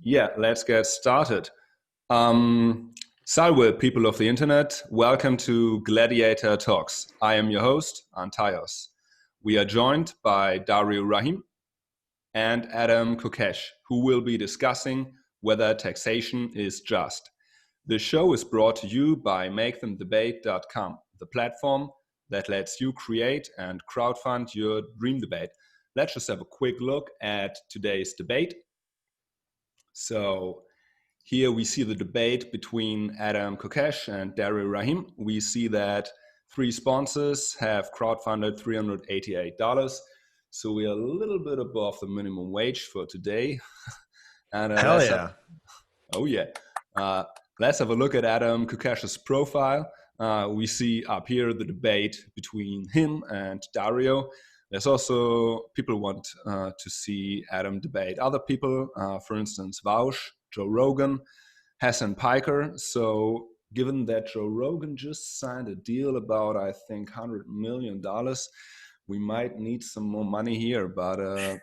Yeah, let's get started. Salve, people of the internet. Welcome to Gladiator Talks. I am your host, Antaios. We are joined by Dario Rahim and Adam Kokesh, who will be discussing whether taxation is just. The show is brought to you by MakeThemDebate.com, the platform that lets you create and crowdfund your dream debate. Let's just have a quick look at today's debate. So here we see the debate between Adam Kokesh and Dario Rahim. We see that three sponsors have crowdfunded $388. So we are a little bit above the minimum wage for today. And Hell yeah. Let's have a look at Adam Kokesh's profile. We see up here the debate between him and Dario. There's also people want to see Adam debate other people, for instance, Vaush, Joe Rogan, Hassan Piker. So given that Joe Rogan just signed a deal about, I think, $100 million, we might need some more money here. But the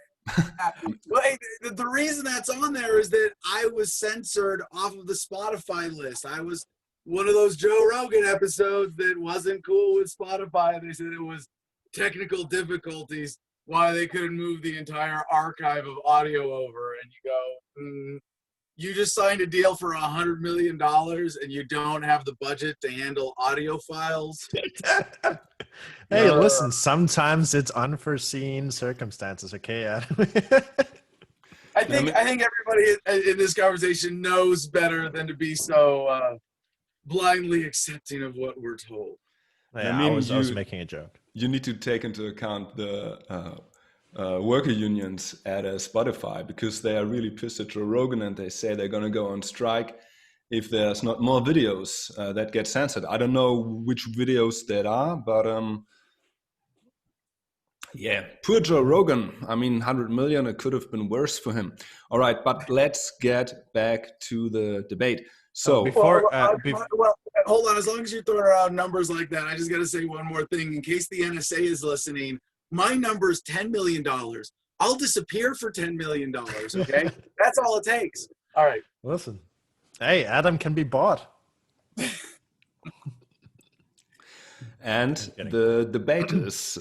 reason that's on there is that I was censored off of the Spotify list. I was one of those Joe Rogan episodes that wasn't cool with Spotify. They said it was technical difficulties why they couldn't move the entire archive of audio over. And you go, you just signed a deal for $100 million and you don't have the budget to handle audio files. Hey, listen, sometimes it's unforeseen circumstances, okay? I think everybody in this conversation knows better than to be so blindly accepting of what we're told. Yeah, I was making a joke. You need to take into account the worker unions at Spotify, because they are really pissed at Joe Rogan and they say they're going to go on strike if there's not more videos that get censored. I don't know which videos that are, but yeah, poor Joe Rogan. I mean, 100 million, it could have been worse for him. All right, but let's get back to the debate. So hold on. As long as you're throwing around numbers like that, I just got to say one more thing in case the NSA is listening. My number is $10 million. I'll disappear for $10 million. Okay, that's all it takes. All right. Listen, hey, Adam can be bought. And the debaters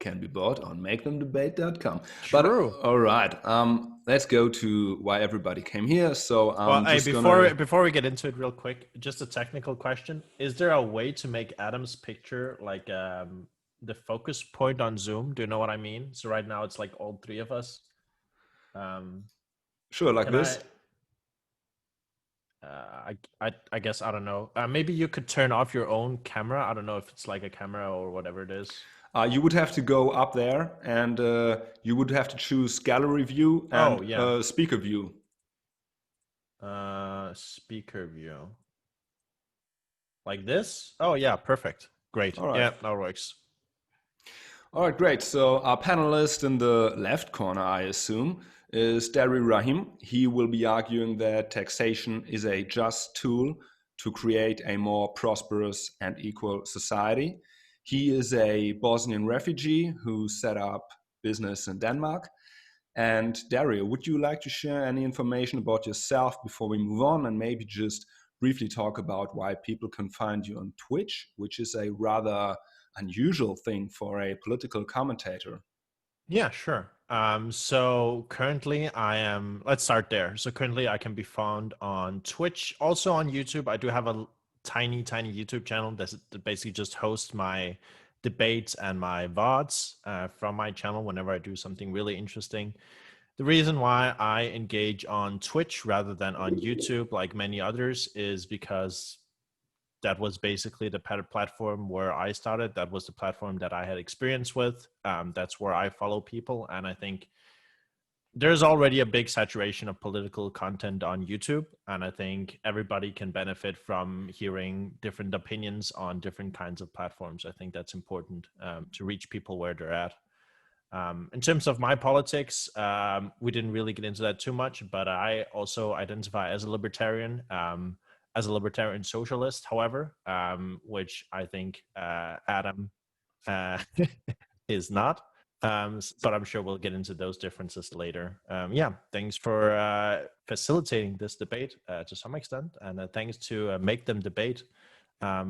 can be bought on MakeThemDebate.com. But all right, let's go to why everybody came here. So before we get into it real quick, just a technical question. Is there a way to make Adam's picture like the focus point on Zoom? Do you know what I mean? So right now it's like all three of us. Sure, like this. I guess, I don't know. Maybe you could turn off your own camera. I don't know if it's like a camera or whatever it is. You would have to go up there and you would have to choose gallery view and speaker view. Speaker view. Like this? Oh, yeah, perfect. Great. All right. Yeah, that works. All right, great. So our panelist in the left corner, I assume, is Dario Rahim. He will be arguing that taxation is a just tool to create a more prosperous and equal society. He is a Bosnian refugee who set up business in Denmark. And Dario, would you like to share any information about yourself before we move on, and maybe just briefly talk about why people can find you on Twitch, which is a rather unusual thing for a political commentator? Yeah, sure. So currently let's start there. So currently I can be found on Twitch, also on YouTube. I do have a tiny YouTube channel that basically just hosts my debates and my VODs from my channel whenever I do something really interesting. The reason why I engage on Twitch rather than on YouTube like many others is because that was basically the platform where I started. That was the platform that I had experience with. That's where I follow people. And I think there's already a big saturation of political content on YouTube. And I think everybody can benefit from hearing different opinions on different kinds of platforms. I think that's important to reach people where they're at. In terms of my politics, we didn't really get into that too much, but I also identify as a libertarian. As a libertarian socialist, however, which I think Adam is not. But I'm sure we'll get into those differences later. Yeah, thanks for facilitating this debate to some extent, and thanks to Make Them Debate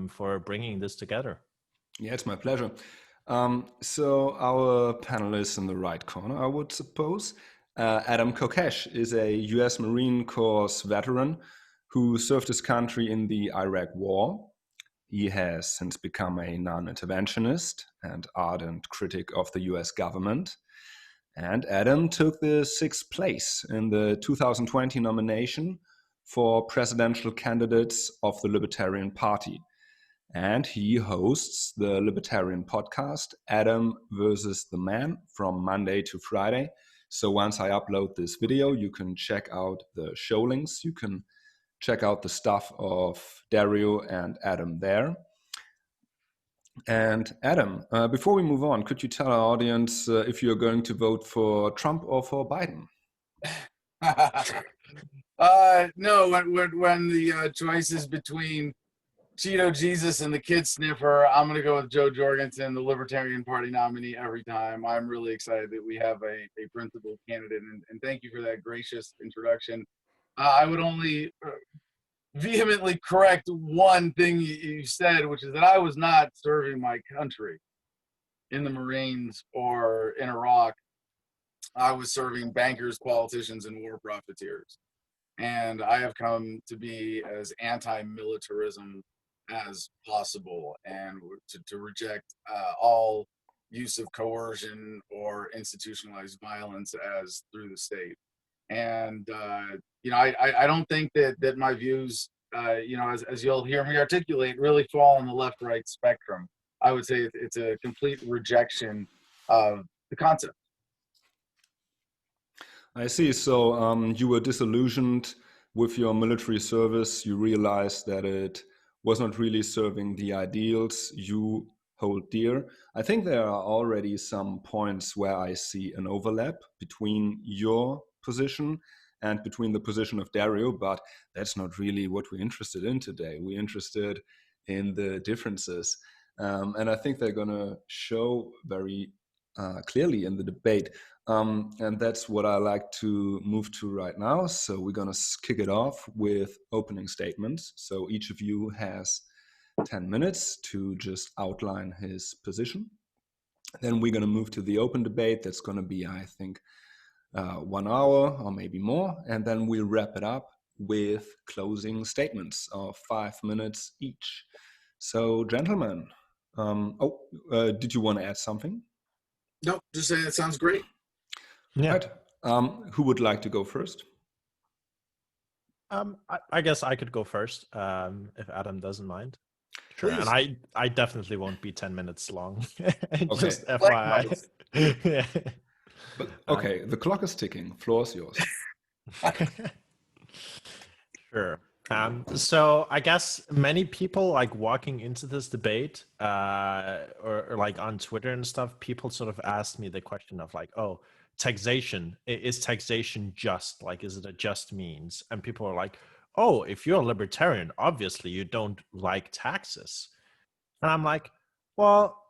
for bringing this together. Yeah, it's my pleasure. So our panelists in the right corner, I would suppose, Adam Kokesh is a U.S. Marine Corps veteran who served his country in the Iraq War. He has since become a non-interventionist and ardent critic of the US government. And Adam took the sixth place in the 2020 nomination for presidential candidates of the Libertarian Party. And he hosts the Libertarian podcast, Adam versus the Man, from Monday to Friday. So once I upload this video, you can check out the show links. You can check out the stuff of Dario and Adam there. And Adam, before we move on, could you tell our audience if you're going to vote for Trump or for Biden? No, when the choice is between Cheeto Jesus and the Kid Sniffer, I'm going to go with Joe Jorgensen, the Libertarian Party nominee, every time. I'm really excited that we have a principal candidate, and thank you for that gracious introduction. I would only vehemently correct one thing you said, which is that I was not serving my country in the Marines or in Iraq. I was serving bankers, politicians, and war profiteers. And I have come to be as anti-militarism as possible, and to reject all use of coercion or institutionalized violence as through the state. And I don't think that my views, as you'll hear me articulate, really fall on the left-right spectrum. I would say it's a complete rejection of the concept. I see. So you were disillusioned with your military service. You realized that it was not really serving the ideals you hold dear. I think there are already some points where I see an overlap between your position and between the position of Dario, but that's not really what we're interested in today. We're interested in the differences. And I think they're going to show very clearly in the debate. And that's what I like to move to right now. So we're going to kick it off with opening statements. So each of you has 10 minutes to just outline his position. Then we're going to move to the open debate. That's going to be, I think, 1 hour or maybe more. And then we'll wrap it up with closing statements of 5 minutes each. So, gentlemen, did you want to add something? Nope, just saying it sounds great. Yeah. Right. Who would like to go first? I guess I could go first if Adam doesn't mind. Sure. Please. And I definitely won't be 10 minutes long. Okay. Just FYI. Yeah. But, okay, the clock is ticking. Floor is yours. Sure. So I guess many people like walking into this debate or like on Twitter and stuff, people sort of asked me the question of like, oh, taxation, is taxation just? Like, is it a just means? And people are like, oh, if you're a libertarian, obviously you don't like taxes. And I'm like, well,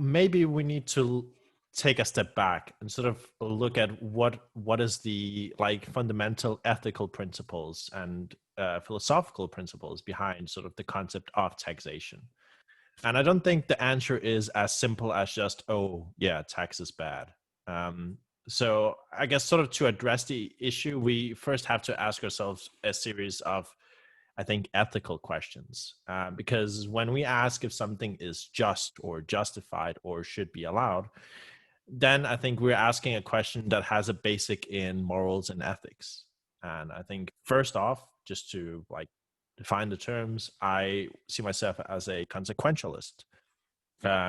maybe we need to take a step back and sort of look at what is the like fundamental ethical principles and philosophical principles behind sort of the concept of taxation. And I don't think the answer is as simple as just, oh yeah, tax is bad. So I guess sort of to address the issue, we first have to ask ourselves a series of, I think, ethical questions. Because when we ask if something is just or justified or should be allowed, then I think we're asking a question that has a basic in morals and ethics. And I think first off, just to like define the terms, I see myself as a consequentialist.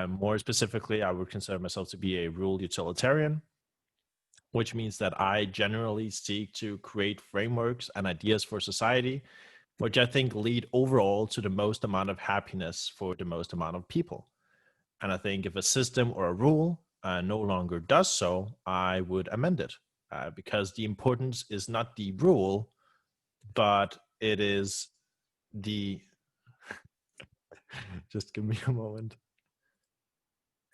More specifically, I would consider myself to be a rule utilitarian, which means that I generally seek to create frameworks and ideas for society, which I think lead overall to the most amount of happiness for the most amount of people. And I think if a system or a rule no longer does so, I would amend it because the importance is not the rule, but it is the. Just give me a moment.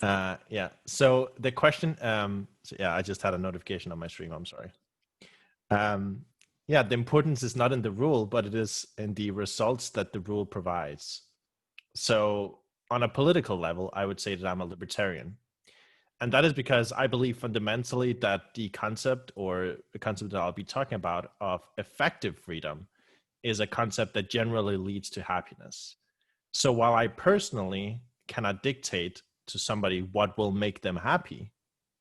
Yeah. So the question, yeah, I just had a notification on my stream. I'm sorry. Yeah, the importance is not in the rule, but it is in the results that the rule provides. So on a political level, I would say that I'm a libertarian. And that is because I believe fundamentally that the concept, or the concept that I'll be talking about, of effective freedom is a concept that generally leads to happiness. So while I personally cannot dictate to somebody what will make them happy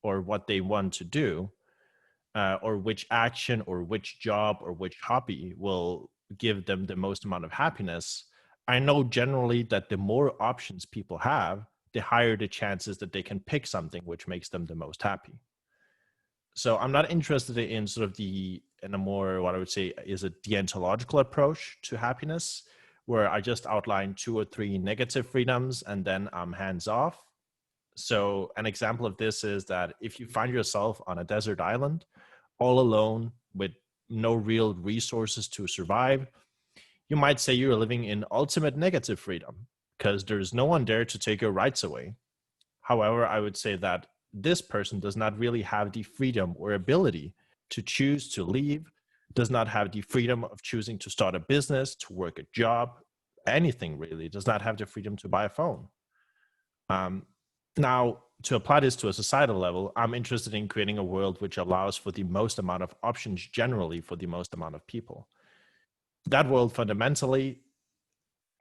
or what they want to do, or which action or which job or which hobby will give them the most amount of happiness, I know generally that the more options people have, the higher the chances that they can pick something which makes them the most happy. So I'm not interested in sort of in a more, what I would say is a deontological approach to happiness, where I just outline 2 or 3 negative freedoms and then I'm hands off. So an example of this is that if you find yourself on a desert island all alone with no real resources to survive, you might say you're living in ultimate negative freedom because there's no one there to take your rights away. However, I would say that this person does not really have the freedom or ability to choose to leave, does not have the freedom of choosing to start a business, to work a job, anything really, does not have the freedom to buy a phone. Now, to apply this to a societal level, I'm interested in creating a world which allows for the most amount of options generally for the most amount of people. That world fundamentally,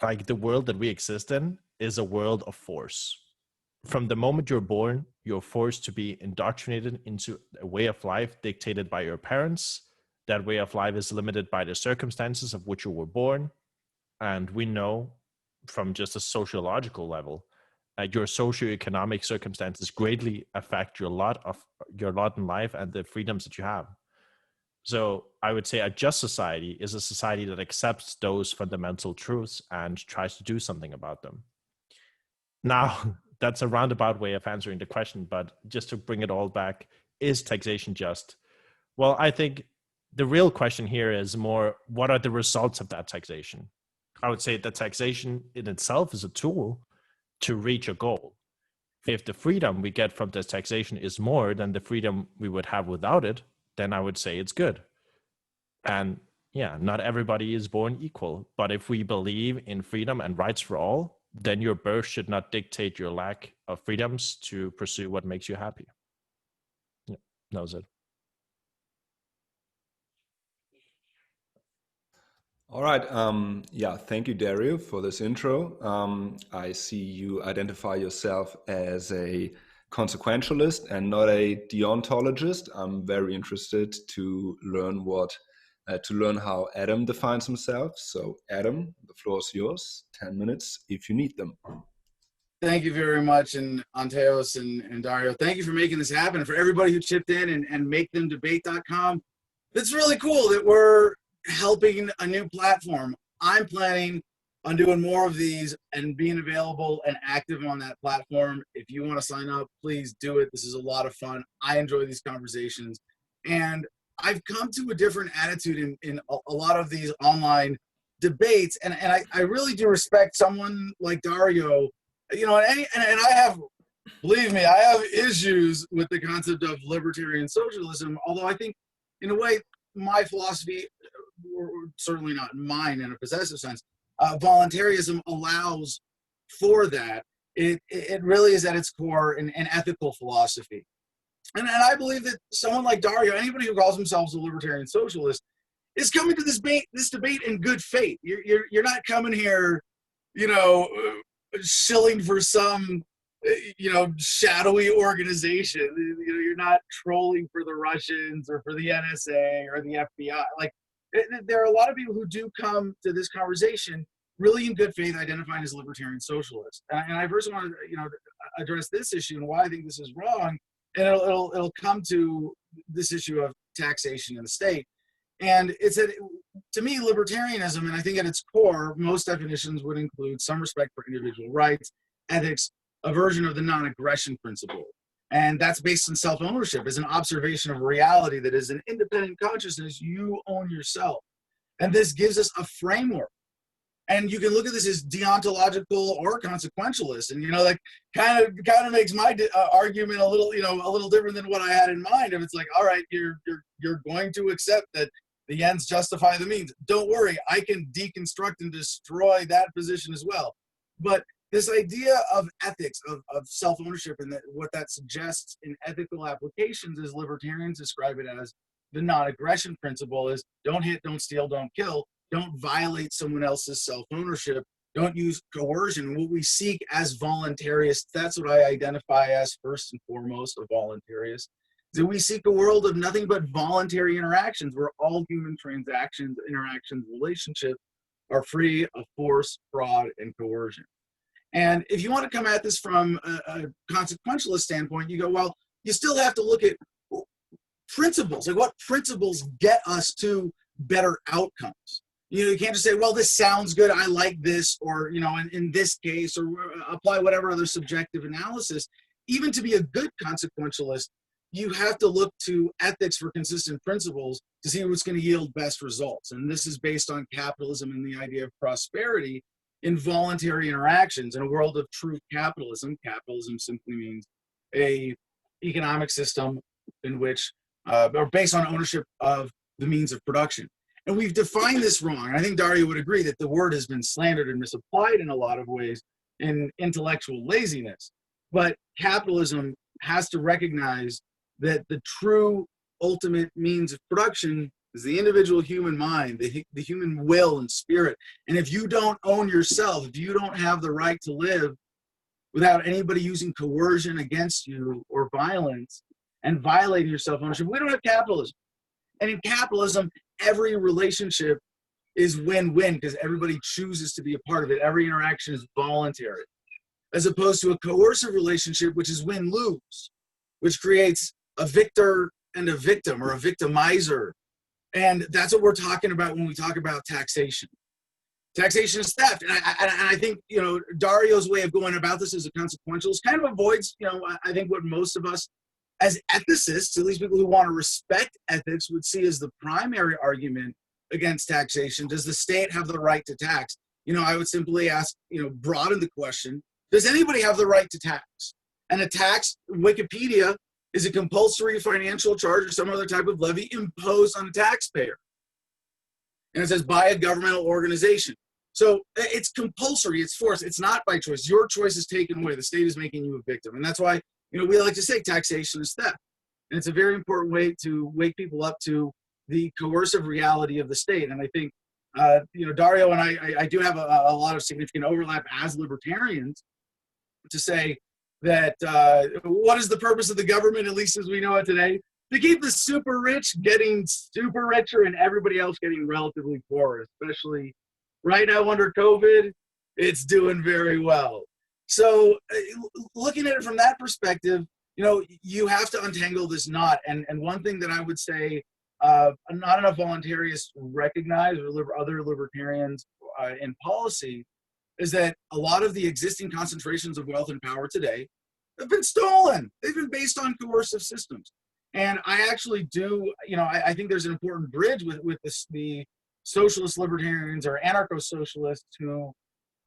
like the world that we exist in, is a world of force. From the moment you're born, you're forced to be indoctrinated into a way of life dictated by your parents. That way of life is limited by the circumstances of which you were born. And we know from just a sociological level, your socioeconomic circumstances greatly affect your lot in life and the freedoms that you have. So I would say a just society is a society that accepts those fundamental truths and tries to do something about them. Now, that's a roundabout way of answering the question, but just to bring it all back, is taxation just? Well, I think the real question here is more, what are the results of that taxation? I would say that taxation in itself is a tool to reach a goal. If the freedom we get from this taxation is more than the freedom we would have without it, then I would say it's good. And yeah, not everybody is born equal. But if we believe in freedom and rights for all, then your birth should not dictate your lack of freedoms to pursue what makes you happy. Yeah, that was it. All right. Yeah, thank you, Dario, for this intro. I see you identify yourself as a consequentialist and not a deontologist. I'm very interested to learn how Adam defines himself. So, Adam, the floor is yours. 10 minutes if you need them. Thank you very much, and Anteos and Dario. Thank you for making this happen. For everybody who chipped in and makethemdebate.com. It's really cool that we're helping a new platform. I'm planning on doing more of these and being available and active on that platform. If you want to sign up, please do it. This is a lot of fun. I enjoy these conversations. And I've come to a different attitude in a lot of these online debates. And I really do respect someone like Dario. You know, and I have, believe me, I have issues with the concept of libertarian socialism, although I think, in a way, my philosophy, or certainly not mine in a possessive sense, voluntarism allows for that. It really is at its core an ethical philosophy. And I believe that someone like Dario, anybody who calls themselves a libertarian socialist, is coming to this debate in good faith. You're not coming here, you know, shilling for some, you know, shadowy organization. You know, you're not trolling for the Russians or for the NSA or the FBI. Like, there are a lot of people who do come to this conversation really in good faith, identifying as libertarian socialists. And I first want to, you know, address this issue and why I think this is wrong. And it'll come to this issue of taxation in the state. And it's that, to me, libertarianism, and I think at its core, most definitions would include some respect for individual rights, ethics, a version of the non-aggression principle. And that's based on self-ownership, as an observation of reality that is an independent consciousness. You own yourself. And this gives us a framework. And you can look at this as deontological or consequentialist, and that kind of makes my argument a little different than what I had in mind. If it's like, all right, you're going to accept that the ends justify the means. Don't worry, I can deconstruct and destroy that position as well. But this idea of ethics, of self-ownership, and what that suggests in ethical applications, as libertarians describe it as the non-aggression principle, is don't hit, don't steal, don't kill, don't violate someone else's self-ownership, don't use coercion. What we seek as voluntarists, that's what I identify as first and foremost a voluntarist, that we seek a world of nothing but voluntary interactions where all human transactions, interactions, relationships are free of force, fraud, and coercion. And if you want to come at this from a consequentialist standpoint, you go, well, you still have to look at principles, like what principles get us to better outcomes. You can't just say, well, this sounds good, I like this, or, in this case, or apply whatever other subjective analysis. Even to be a good consequentialist, you have to look to ethics for consistent principles to see what's going to yield best results. And this is based on capitalism and the idea of prosperity in voluntary interactions. In a world of true capitalism, capitalism simply means a economic system in which, or based on ownership of the means of production. And we've defined this wrong. And I think Dario would agree that the word has been slandered and misapplied in a lot of ways in intellectual laziness. But capitalism has to recognize that the true ultimate means of production is the individual human mind, the human will and spirit. And if you don't own yourself, if you don't have the right to live without anybody using coercion against you or violence and violating your self-ownership, we don't have capitalism. And in capitalism, every relationship is win-win because everybody chooses to be a part of it. Every interaction is voluntary, as opposed to a coercive relationship, which is win-lose, which creates a victor and a victim, or a victimizer. And that's what we're talking about when we talk about taxation. Taxation is theft. And I think, Dario's way of going about this as a consequentialist kind of avoids, I think what most of us as ethicists, at least people who want to respect ethics, would see as the primary argument against taxation. Does the state have the right to tax? I would simply ask, broaden the question, does anybody have the right to tax? And a tax, Wikipedia, is a compulsory financial charge or some other type of levy imposed on a taxpayer. And it says by a governmental organization. So it's compulsory, it's forced, it's not by choice. Your choice is taken away. The state is making you a victim. And that's why, we like to say taxation is theft. And it's a very important way to wake people up to the coercive reality of the state. And I think, Dario and I do have a lot of significant overlap as libertarians to say that what is the purpose of the government, at least as we know it today? To keep the super rich getting super richer and everybody else getting relatively poor, especially right now under COVID, it's doing very well. So looking at it from that perspective, you have to untangle this knot. And one thing that I would say not enough voluntarists recognize, or other libertarians in policy, is that a lot of the existing concentrations of wealth and power today have been stolen. They've been based on coercive systems. And I actually do, I think there's an important bridge with the socialist libertarians or anarcho-socialists who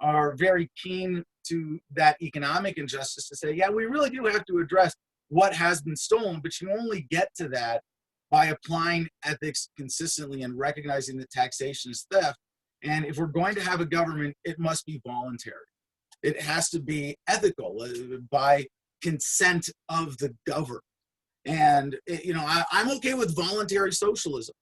are very keen to that economic injustice to say, yeah, we really do have to address what has been stolen, but you only get to that by applying ethics consistently and recognizing that taxation is theft. And if we're going to have a government, it must be voluntary. It has to be ethical by consent of the governed. And, I'm okay with voluntary socialism.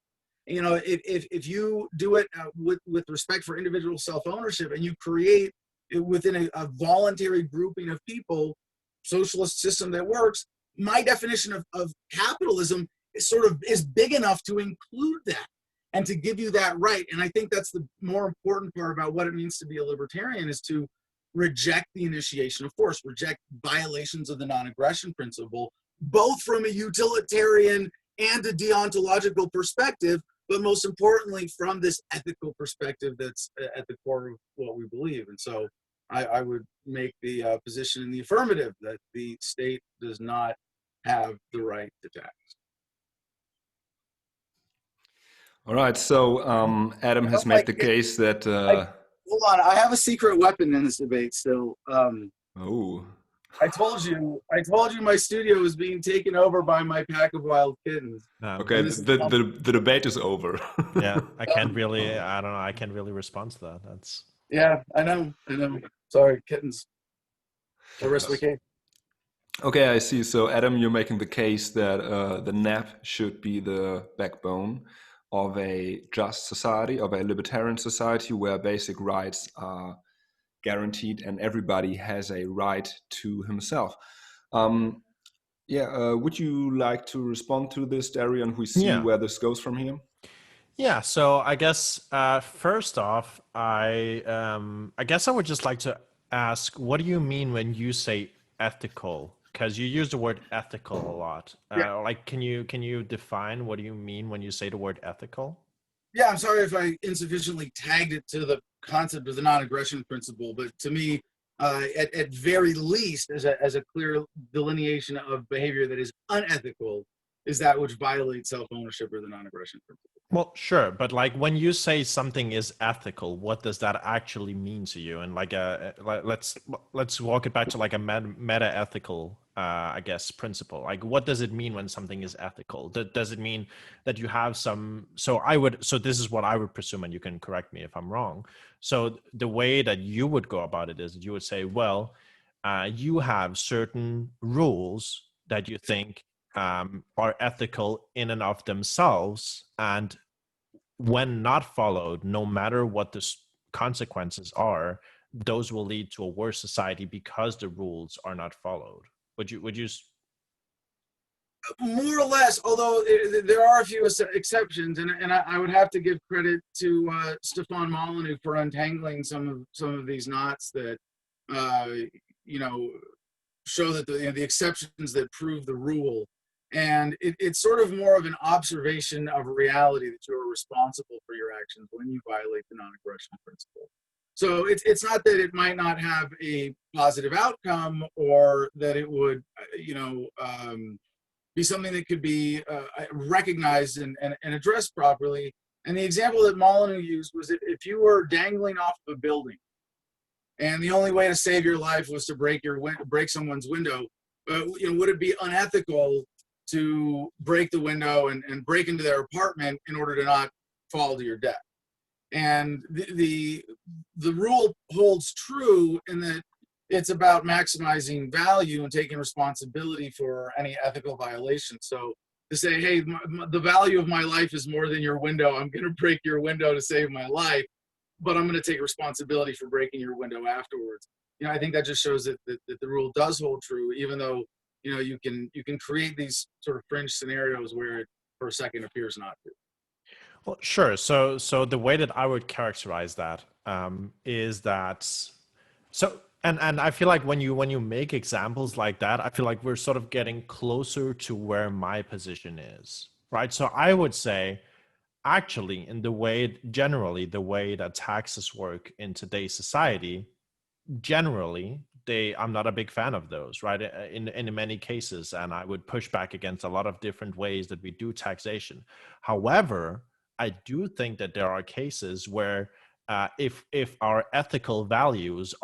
If you do it with respect for individual self-ownership and you create it within a voluntary grouping of people, socialist system that works, my definition of capitalism is big enough to include that and to give you that right. And I think that's the more important part about what it means to be a libertarian, is to reject the initiation of force, reject violations of the non-aggression principle, both from a utilitarian and a deontological perspective, but most importantly, from this ethical perspective that's at the core of what we believe. And so I would make the position in the affirmative that the state does not have the right to tax. All right, so Adam has made the case that hold on. I have a secret weapon in this debate still. Oh. I told you my studio is being taken over by my pack of wild kittens. Okay, the debate is over. Yeah, I can't really. I don't know. I can't really respond to that. That's. Yeah, I know. Sorry, kittens. I rest my case. Okay, I see. So, Adam, you're making the case that the NAP should be the backbone of a just society, of a libertarian society where basic rights are guaranteed and everybody has a right to himself. Would you like to respond to this, Dario, and we see where this goes from here? Yeah, so I guess first off, I guess I would just like to ask, what do you mean when you say ethical? Because you use the word ethical a lot. Like, can you define what do you mean when you say the word ethical? Yeah, I'm sorry if I insufficiently tagged it to the concept of the non-aggression principle, but to me, at very least, as a clear delineation of behavior that is unethical, is that which violates self-ownership or the non-aggression principle. Well, sure, but like when you say something is ethical, what does that actually mean to you? And like let's walk it back to like a meta ethical, I guess, principle. Like, what does it mean when something is ethical? Does it mean that you have some? So this is what I would presume, and you can correct me if I'm wrong. So the way that you would go about it is that you would say, well, you have certain rules that you think are ethical in and of themselves, and when not followed, no matter what the consequences are, those will lead to a worse society because the rules are not followed. Would you more or less, although there are a few exceptions, and I would have to give credit to Stefan Molyneux for untangling some of these knots that show that the exceptions that prove the rule. And it's sort of more of an observation of reality that you are responsible for your actions when you violate the non-aggression principle. So it's not that it might not have a positive outcome or that it would, be something that could be recognized and addressed properly. And the example that Molyneux used was if you were dangling off of a building and the only way to save your life was to break someone's window, would it be unethical to break the window and break into their apartment in order to not fall to your death? And the rule holds true in that it's about maximizing value and taking responsibility for any ethical violation. So to say, hey, the value of my life is more than your window, I'm going to break your window to save my life, but I'm going to take responsibility for breaking your window afterwards. I think that just shows that the rule does hold true, even though you can create these sort of fringe scenarios where it for a second appears not to. Well, sure. So the way that I would characterize that is that and I feel like when you make examples like that, I feel like we're sort of getting closer to where my position is, right? So I would say, actually, generally the way that taxes work in today's society, generally I'm not a big fan of those, right? In many cases, and I would push back against a lot of different ways that we do taxation. However, I do think that there are cases where if our ethical values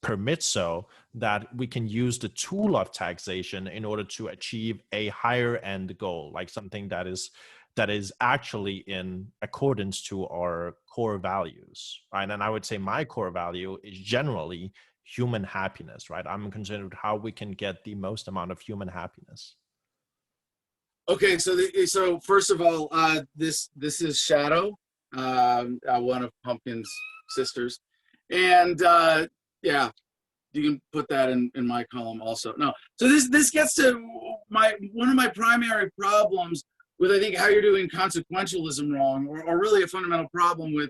permit so, that we can use the tool of taxation in order to achieve a higher end goal, like something that is actually in accordance to our core values, right? And I would say my core value is generally human happiness, right? I'm concerned with how we can get the most amount of human happiness. Okay, so first of all, this is Shadow, one of Pumpkin's sisters, and yeah, you can put that in my column also. No, so this gets to one of my primary problems with, I think, how you're doing consequentialism wrong, or really a fundamental problem with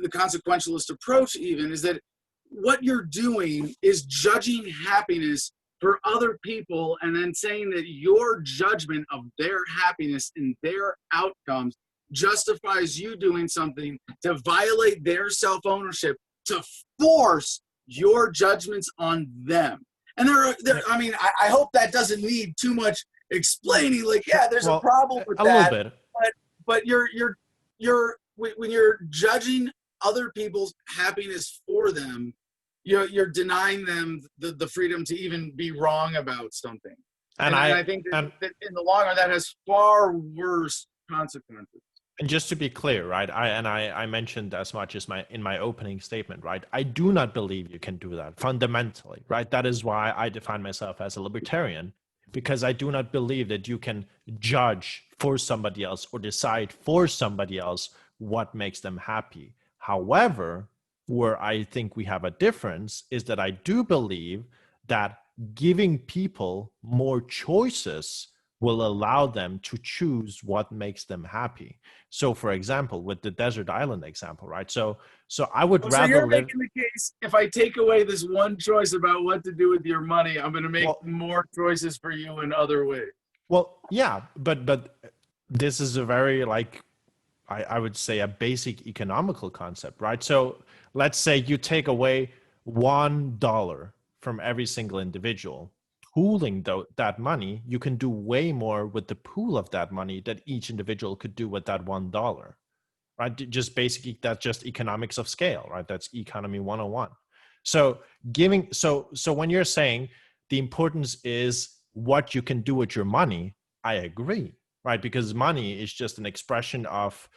the consequentialist approach even, is that what you're doing is judging happiness for other people and then saying that your judgment of their happiness and their outcomes justifies you doing something to violate their self-ownership, to force your judgments on them. And I hope that doesn't need too much explaining. Like, yeah, there's a problem with a that, little bit. but you're when you're judging other people's happiness for them, you're denying them the freedom to even be wrong about something. And I think that in the long run, that has far worse consequences. And just to be clear, right? I mentioned as much as in my opening statement, right? I do not believe you can do that fundamentally, right? That is why I define myself as a libertarian, because I do not believe that you can judge for somebody else or decide for somebody else what makes them happy. However, where I think we have a difference is that I do believe that giving people more choices will allow them to choose what makes them happy. So, for example, with the desert island example, right? So I would rather. So you're making the case, if I take away this one choice about what to do with your money, I'm going to make more choices for you in other ways. Well, yeah, but this is a very, like, I would say, a basic economical concept, right? So let's say you take away $1 from every single individual. Pooling that money, you can do way more with the pool of that money that each individual could do with that $1, right? Just basically, that's just economics of scale, right? That's economy 101. So when you're saying the importance is what you can do with your money, I agree, right? Because money is just an expression of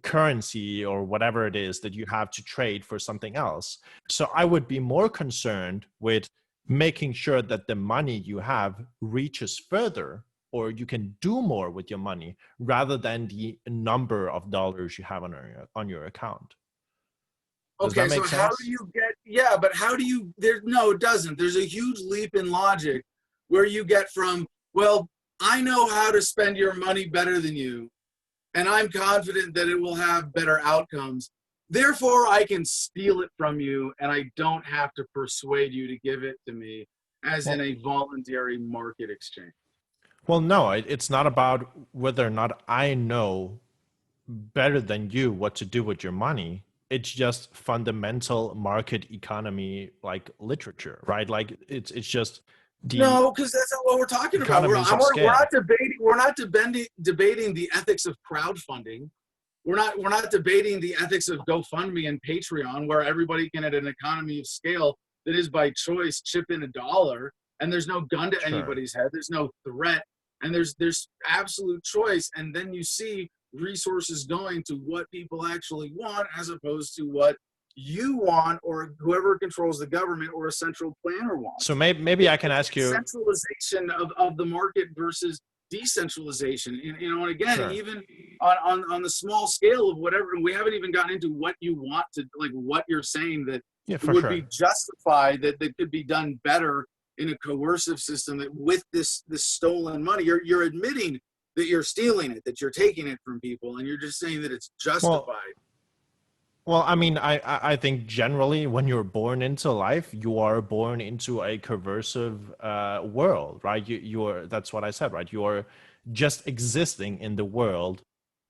currency or whatever it is that you have to trade for something else. So I would be more concerned with making sure that the money you have reaches further, or you can do more with your money, rather than the number of dollars you have on your account. Does that make sense? How do you but how do you, no, it doesn't. There's a huge leap in logic where you get from, well, I know how to spend your money better than you, and I'm confident that it will have better outcomes. Therefore, I can steal it from you, and I don't have to persuade you to give it to me, as in a voluntary market exchange. Well, no, it's not about whether or not I know better than you what to do with your money. It's just fundamental market economy, like literature, right? Like it's just no, because that's not what we're talking about. We're not debating the ethics of crowdfunding. We're not debating the ethics of GoFundMe and Patreon, where everybody can, at an economy of scale that is by choice, chip in $1, and there's no gun to anybody's head. There's no threat, and there's absolute choice. And then you see resources going to what people actually want, as opposed to what you want, or whoever controls the government or a central planner wants. So maybe I can ask you, centralization of the market versus decentralization, and again, even on the small scale of whatever, and we haven't even gotten into what you want to, like, what you're saying that would be justified, that could be done better in a coercive system, that with this stolen money, you're admitting that you're stealing it, that you're taking it from people, and you're just saying that it's justified. Well, I mean, I think generally when you're born into life, you are born into a coercive world, right? That's what I said, right? You're just existing in the world,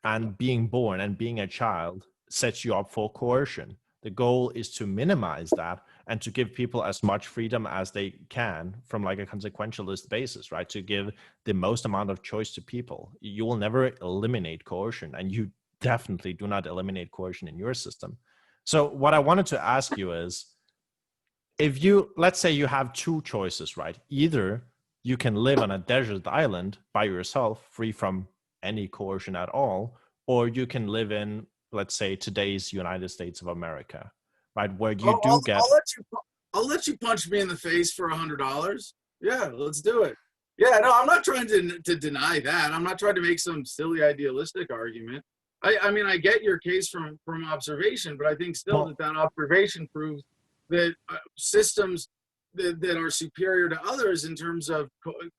and being born and being a child sets you up for coercion. The goal is to minimize that and to give people as much freedom as they can from, like, a consequentialist basis, right? To give the most amount of choice to people. You will never eliminate coercion, and you definitely do not eliminate coercion in your system. So what I wanted to ask you is, if you, let's say you have two choices, right? Either you can live on a desert island by yourself, free from any coercion at all, or you can live in, let's say, today's United States of America, right? Where you I'll let you punch me in the face for $100. Yeah, let's do it. Yeah, no, I'm not trying to deny that. I'm not trying to make some silly idealistic argument. I mean, I get your case from observation, but I think still that observation proves that systems that are superior to others in terms of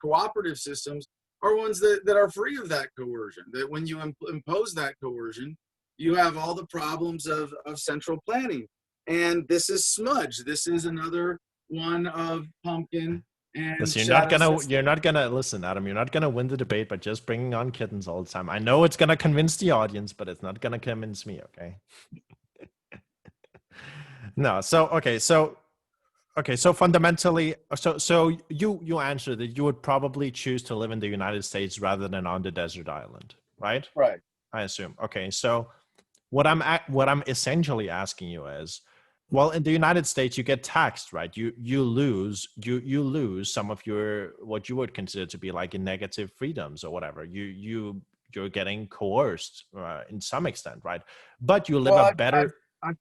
cooperative systems are ones that are free of that coercion. That when you impose that coercion, you have all the problems of central planning. And this is smudge. This is another one of pumpkin. And listen, you're not gonna listen, Adam. You're not gonna win the debate by just bringing on kittens all the time. I know it's gonna convince the audience, but it's not gonna convince me. Okay. No. So fundamentally, so you answered that you would probably choose to live in the United States rather than on the desert island, right? Right. I assume. Okay, so what I'm essentially asking you is, well, in the United States, you get taxed, right? You lose some of your what you would consider to be like a negative freedoms or whatever. You're getting coerced in some extent, right? But you live a Well, better.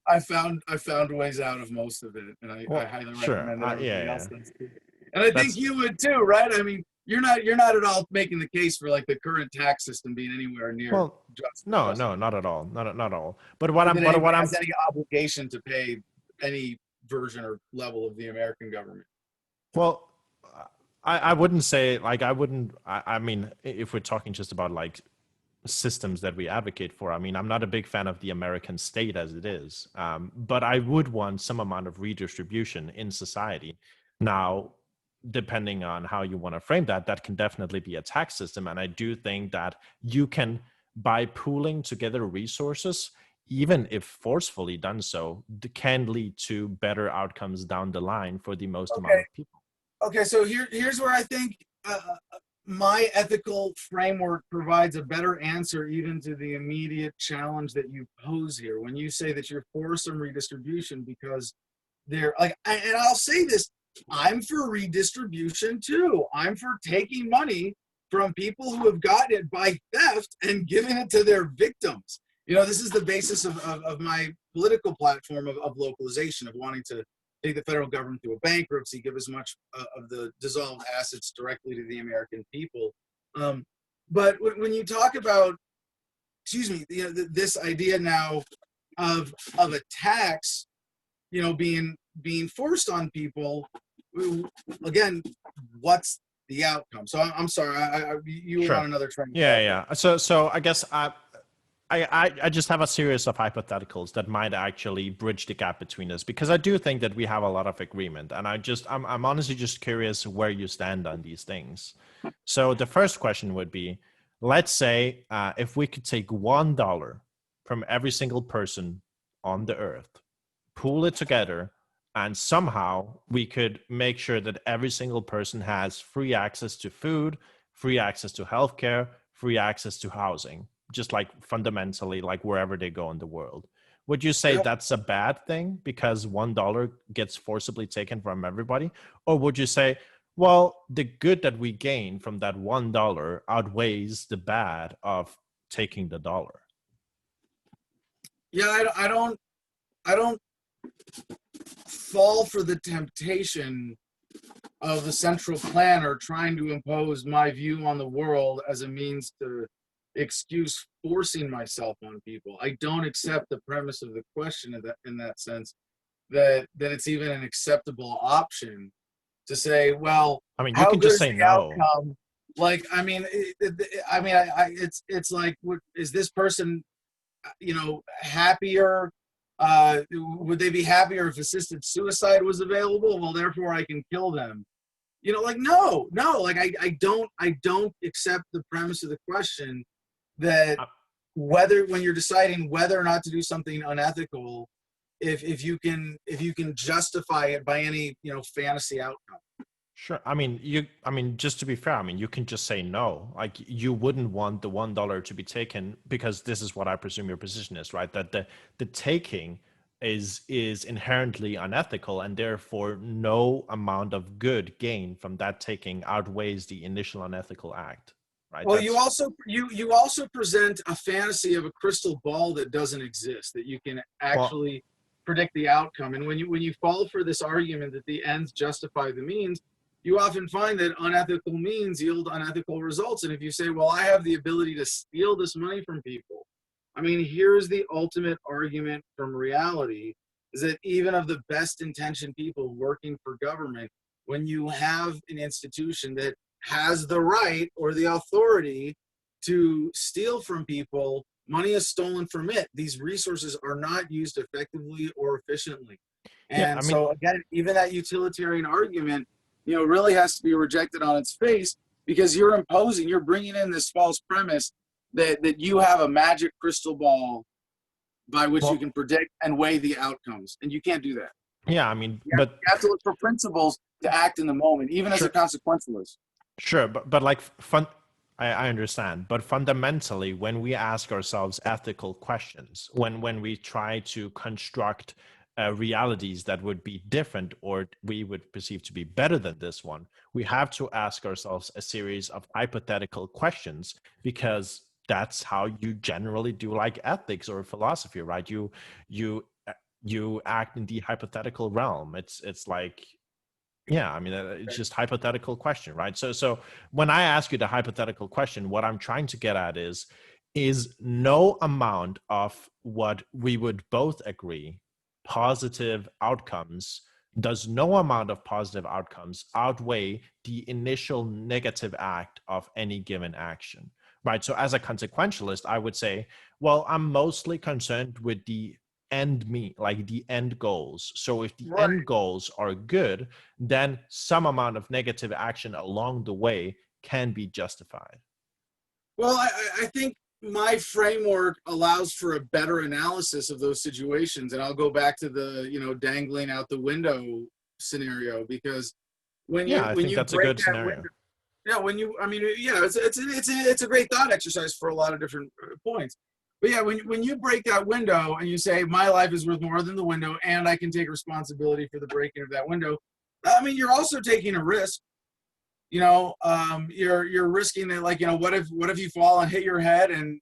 I found ways out of most of it, and I Well, highly sure, recommend that everybody yeah, else does too. And I think that's you would too, right? I mean, you're not at all making the case for like the current tax system being anywhere near well, just. no, not at all, not at all. But what Not I'm, that but what anybody I'm has any obligation to pay any version or level of the American government. Well, I wouldn't say like I mean, if we're talking just about like systems that we advocate for, I mean, I'm not a big fan of the American state as it is, but I would want some amount of redistribution in society. Now, depending on how you want to frame that, that can definitely be a tax system, and I do think that you can, by pooling together resources, even if forcefully done so, can lead to better outcomes down the line for the most amount Okay. of people. Okay. So here's where I think my ethical framework provides a better answer even to the immediate challenge that you pose here. When you say that you're for some redistribution because they're like, and I'll say this, I'm for redistribution too. I'm for taking money from people who have gotten it by theft and giving it to their victims. This is the basis of my political platform of localization, of wanting to take the federal government through a bankruptcy, give as much of the dissolved assets directly to the American people. But when you talk about, excuse me, this idea now of a tax, being forced on people, again, what's the outcome? So I'm sorry, you were Sure. on another train. Yeah. So I guess I just have a series of hypotheticals that might actually bridge the gap between us, because I do think that we have a lot of agreement, and I'm honestly just curious where you stand on these things. So the first question would be, let's say if we could take $1 from every single person on the earth, pool it together, and somehow we could make sure that every single person has free access to food, free access to healthcare, free access to housing, just like fundamentally, like wherever they go in the world. Would you say that's a bad thing because $1 gets forcibly taken from everybody? Or would you say, well, the good that we gain from that $1 outweighs the bad of taking the dollar? Yeah, I don't fall for the temptation of the central planner trying to impose my view on the world as a means to excuse forcing myself on people. I don't accept the premise of the question in that sense, that it's even an acceptable option to say, well, I mean, you how can good just is say the no. outcome? Like, I mean, it's like, is this person, happier? Would they be happier if assisted suicide was available? Well, therefore I can kill them. Like, no, like I don't accept the premise of the question that when you're deciding whether or not to do something unethical, if you can justify it by any fantasy outcome. Sure. I mean, just to be fair, I mean, you can just say no. Like, you wouldn't want the $1 to be taken, because this is what I presume your position is, right? That the taking is inherently unethical, and therefore no amount of good gain from that taking outweighs the initial unethical act, right? Well, you also present a fantasy of a crystal ball that doesn't exist, that you can Well, actually predict the outcome. And when you fall for this argument that the ends justify the means, you often find that unethical means yield unethical results. And if you say, well, I have the ability to steal this money from people, I mean, here's the ultimate argument from reality, is that even of the best intentioned people working for government, when you have an institution that has the right or the authority to steal from people, money is stolen from it. These resources are not used effectively or efficiently. yeah, And I mean, so again, even that utilitarian argument, really has to be rejected on its face, because you're bringing in this false premise that you have a magic crystal ball by which you well, can predict and weigh the outcomes. And you can't do that. yeah, I mean, You but have to look for principles to act in the moment, even as a sure, consequentialist. sure, but like I understand. But fundamentally, when we ask ourselves ethical questions, when we try to construct realities that would be different or we would perceive to be better than this one, we have to ask ourselves a series of hypothetical questions, because that's how you generally do like ethics or philosophy, right? You act in the hypothetical realm. It's like, yeah, I mean, it's just hypothetical question, right? So when I ask you the hypothetical question, what I'm trying to get at is no amount of what we would both agree positive outcomes, does no amount of positive outcomes outweigh the initial negative act of any given action, right? So as a consequentialist, I would say, well, I'm mostly concerned with the like the end goals. So if the Right. end goals are good, then some amount of negative action along the way can be justified. Well, I think my framework allows for a better analysis of those situations, and I'll go back to the dangling out the window scenario, because when Yeah, you I when think you that's a break good that scenario. window, yeah, it's a great thought exercise for a lot of different points. But yeah, when you break that window and you say my life is worth more than the window, and I can take responsibility for the breaking of that window, I mean, you're also taking a risk. You're risking that, like, what if you fall and hit your head and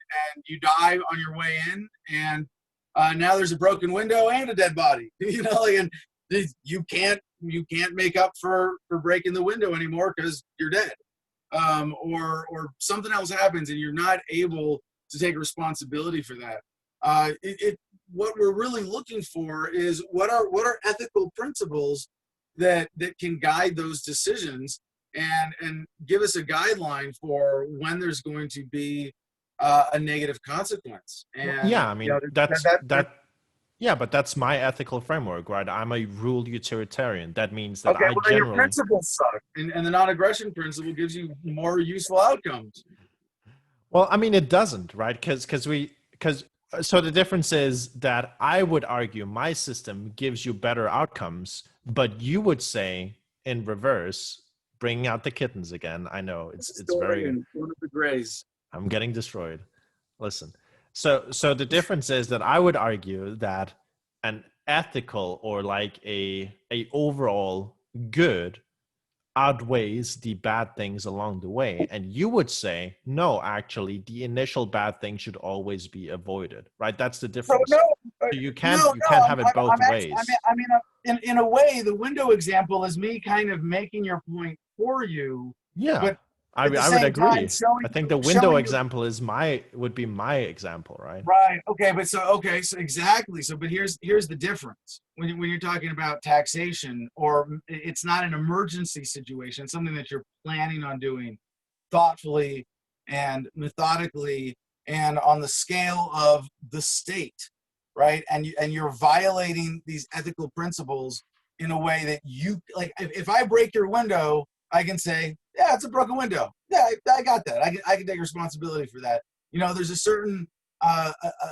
you die on your way in, and now there's a broken window and a dead body, and you can't make up for breaking the window anymore because you're dead, or something else happens and you're not able to take responsibility for that. What we're really looking for is what are ethical principles that can guide those decisions, and give us a guideline for when there's going to be a negative consequence. And Yeah, I mean, yeah, but that's my ethical framework, right? I'm a rule utilitarian. That means that okay. I Well, then your generally, principles suck, and the non-aggression principle gives you more useful outcomes. well, I mean, it doesn't, right? Because so the difference is that I would argue my system gives you better outcomes, but you would say in reverse, bringing out the kittens again. I know it's very, Historian, one of the grays. I'm getting destroyed. Listen. So the difference is that I would argue that an ethical or like a overall good outweighs the bad things along the way, and you would say no, actually the initial bad thing should always be avoided, right? That's the So difference. no, So you can't I'm have it both actually, ways. in a way, the window example is me kind of making your point for you, Yeah, but at the I would same time agree. I think the window showing you. example would be my example, right? Right. Okay. But so exactly. So, but here's the difference when you're talking about taxation, or it's not an emergency situation, it's something that you're planning on doing thoughtfully and methodically and on the scale of the state, right? And you're violating these ethical principles in a way that you like. If I break your window, I can say, yeah, it's a broken window. Yeah, I got that. I can take responsibility for that. There's a certain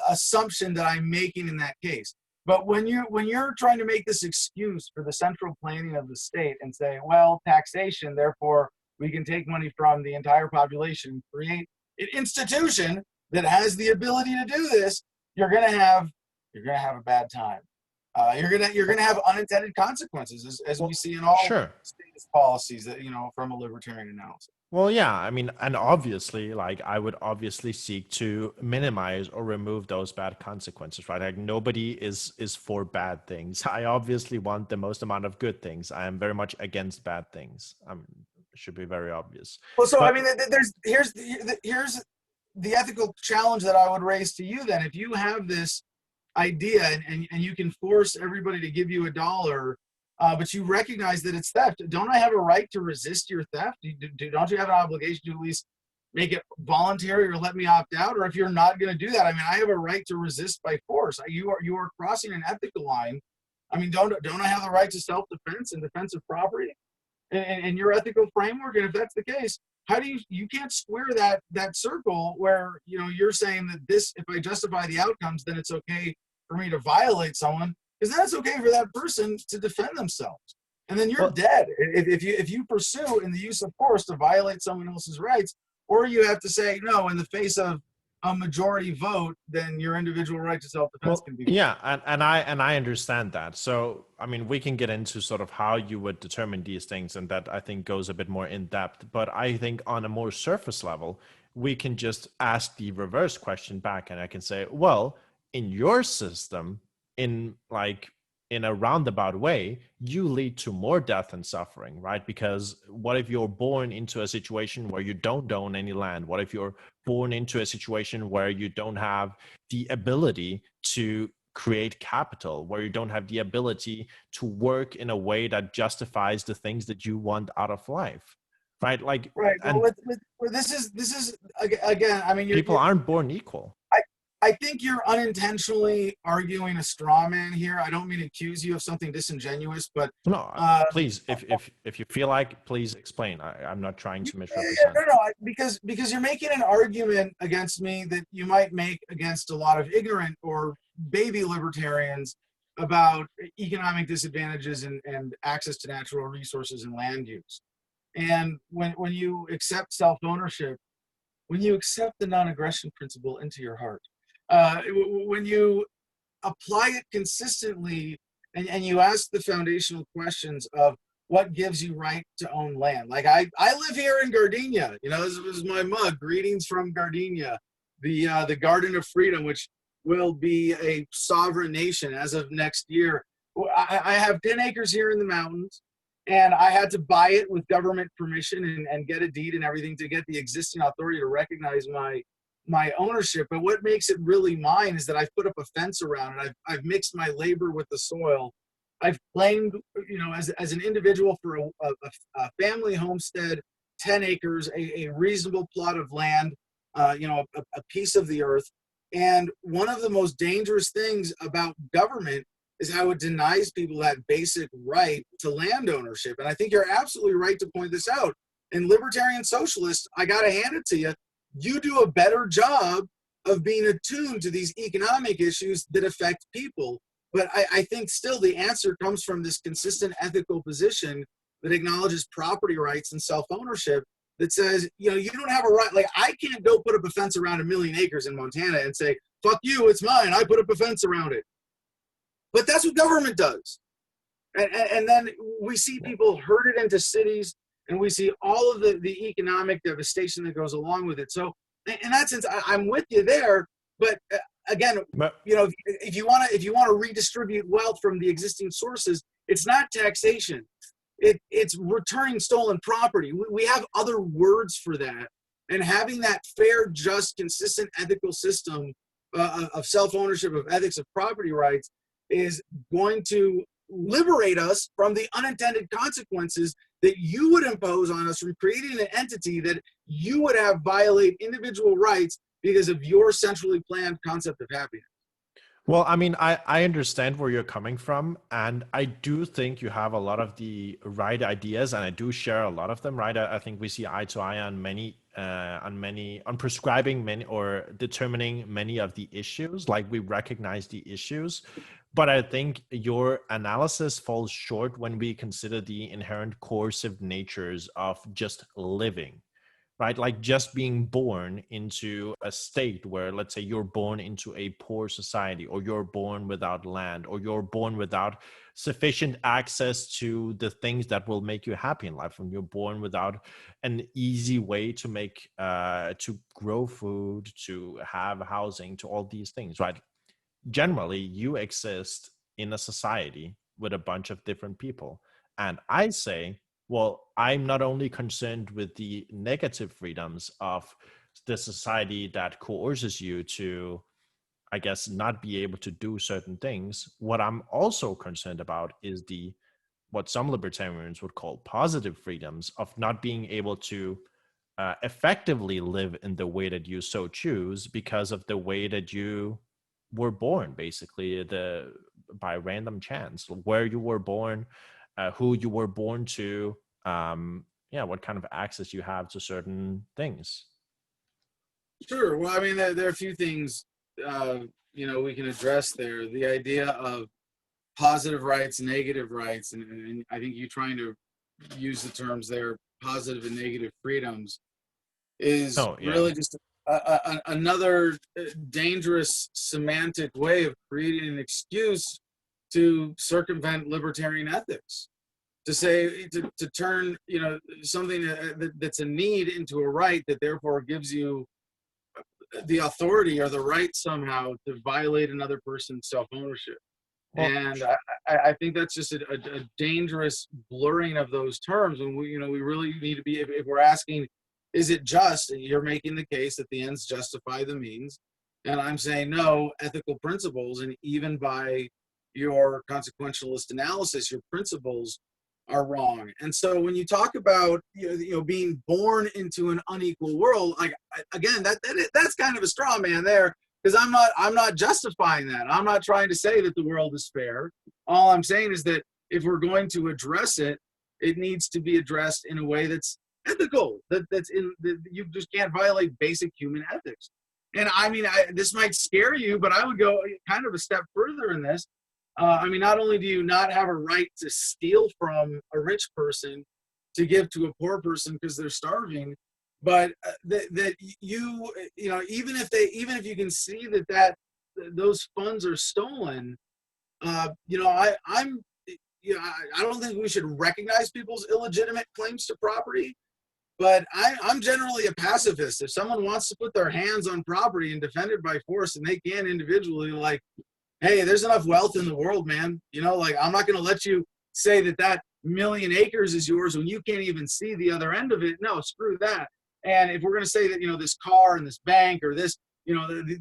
assumption that I'm making in that case. But when you're trying to make this excuse for the central planning of the state and say, well, taxation, therefore we can take money from the entire population and create an institution that has the ability to do this, you're gonna have a bad time. You're gonna have unintended consequences, as we see in all Sure. states' policies that from a libertarian analysis. Well, yeah, I mean, and obviously, like, I would obviously seek to minimize or remove those bad consequences, right? Like, nobody is for bad things. I obviously want the most amount of good things. I am very much against bad things. It should be very obvious. Well, so I But mean, here's the ethical challenge that I would raise to you. Then, if you have this idea and you can force everybody to give you $1, but you recognize that it's theft, don't I have a right to resist your theft? Don't you have an obligation to at least make it voluntary or let me opt out? Or if you're not going to do that, I mean, I have a right to resist by force. You are crossing an ethical line. I mean, don't I have the right to self-defense and defense of property in your ethical framework? And if that's the case, how do you can't square that circle where you're saying that if I justify the outcomes, then it's okay for me to violate someone, because then it's okay for that person to defend themselves, and then you're dead if you pursue in the use of force to violate someone else's rights. or you have to say, no, in the face of a majority vote, then your individual right to self-defense can be. Yeah, and I understand that. So I mean, we can get into sort of how you would determine these things, and that I think goes a bit more in depth. But I think on a more surface level, we can just ask the reverse question back, and I can say, well, in your system, in like in a roundabout way, you lead to more death and suffering, right? Because what if you're born into a situation where you don't own any land? What if you're born into a situation where you don't have the ability to create capital, where you don't have the ability to work in a way that justifies the things that you want out of life, right? Like, Right. and Well, this is again. I mean, people aren't born equal. I think you're unintentionally arguing a straw man here. I don't mean to accuse you of something disingenuous, but No, please, if you feel like, please explain. I'm not trying to yeah, misrepresent. no, because you're making an argument against me that you might make against a lot of ignorant or baby libertarians about economic disadvantages and access to natural resources and land use. And when you accept self-ownership, when you accept the non-aggression principle into your heart, when you apply it consistently and you ask the foundational questions of what gives you right to own land. Like I live here in Gardenia, you know, this was my mug, greetings from Gardenia, the Garden of Freedom, which will be a sovereign nation as of next year. I have 10 acres here in the mountains, and I had to buy it with government permission and get a deed and everything to get the existing authority to recognize my ownership. But what makes it really mine is that I've put up a fence around it. I've mixed my labor with the soil. I've claimed, you know, as an individual for a family homestead, 10 acres, a reasonable plot of land, you know, a piece of the earth. And one of the most dangerous things about government is how it denies people that basic right to land ownership. And I think you're absolutely right to point this out. And libertarian socialists, I got to hand it to you, you do a better job of being attuned to these economic issues that affect people. But I think still the answer comes from this consistent ethical position that acknowledges property rights and self-ownership, that says, you know, you don't have a right. Like, I can't go put up a fence around 1 million acres in Montana and say, fuck you, it's mine, I put up a fence around it. But that's what government does. And then we see people herded into cities, and we see all of the economic devastation that goes along with it. So in that sense, I'm with you there. But again, you know, if you want to redistribute wealth from the existing sources, it's not taxation. It's returning stolen property. We have other words for that. And having that fair, just, consistent, ethical system of self-ownership, of ethics, of property rights is going to liberate us from the unintended consequences that you would impose on us from creating an entity that you would have violate individual rights because of your centrally planned concept of happiness. Well, I mean, I understand where you're coming from, and I do think you have a lot of the right ideas, and I do share a lot of them, right? I think we see eye to eye on on prescribing many or determining many of the issues, like we recognize the issues. But I think your analysis falls short when we consider the inherent coercive natures of just living, right? Like just being born into a state where, let's say, you're born into a poor society, or you're born without land, or you're born without sufficient access to the things that will make you happy in life, and you're born without an easy way to make to grow food, to have housing, to all these things, right? Generally, you exist in a society with a bunch of different people, and I say, well, I'm not only concerned with the negative freedoms of the society that coerces you to, I guess, not be able to do certain things. What I'm also concerned about is the what some libertarians would call positive freedoms of not being able to effectively live in the way that you so choose because of the way that you were born, basically by random chance, where you were born, who you were born to, yeah, what kind of access you have to certain things. Sure. Well, I mean, there are a few things, you know, we can address there. The idea of positive rights, negative rights, and I think you trying to use the terms there, positive and negative freedoms. is Oh, yeah. really just another dangerous semantic way of creating an excuse to circumvent libertarian ethics. To say, to turn, something that's a need into a right that therefore gives you the authority or the right somehow to violate another person's self-ownership. Well, And I think that's just a dangerous blurring of those terms. And we really need to be, if we're asking, is it just, you're making the case that the ends justify the means. And I'm saying, no, ethical principles, and even by your consequentialist analysis, your principles are wrong. And so when you talk about being born into an unequal world, like again, that's kind of a straw man there, because I'm not justifying that. I'm not trying to say that the world is fair. All I'm saying is that if we're going to address it, it needs to be addressed in a way that's ethical. That you just can't violate basic human ethics. And I mean, this might scare you, but I would go kind of a step further in this. I mean, not only do you not have a right to steal from a rich person to give to a poor person because they're starving, but that you even if you can see that those funds are stolen, I don't think we should recognize people's illegitimate claims to property. But I'm generally a pacifist. If someone wants to put their hands on property and defend it by force, and they can individually, like, hey, there's enough wealth in the world, man. Like, I'm not going to let you say that 1,000,000 acres is yours when you can't even see the other end of it. No, screw that. And if we're going to say that, this car and this bank or this,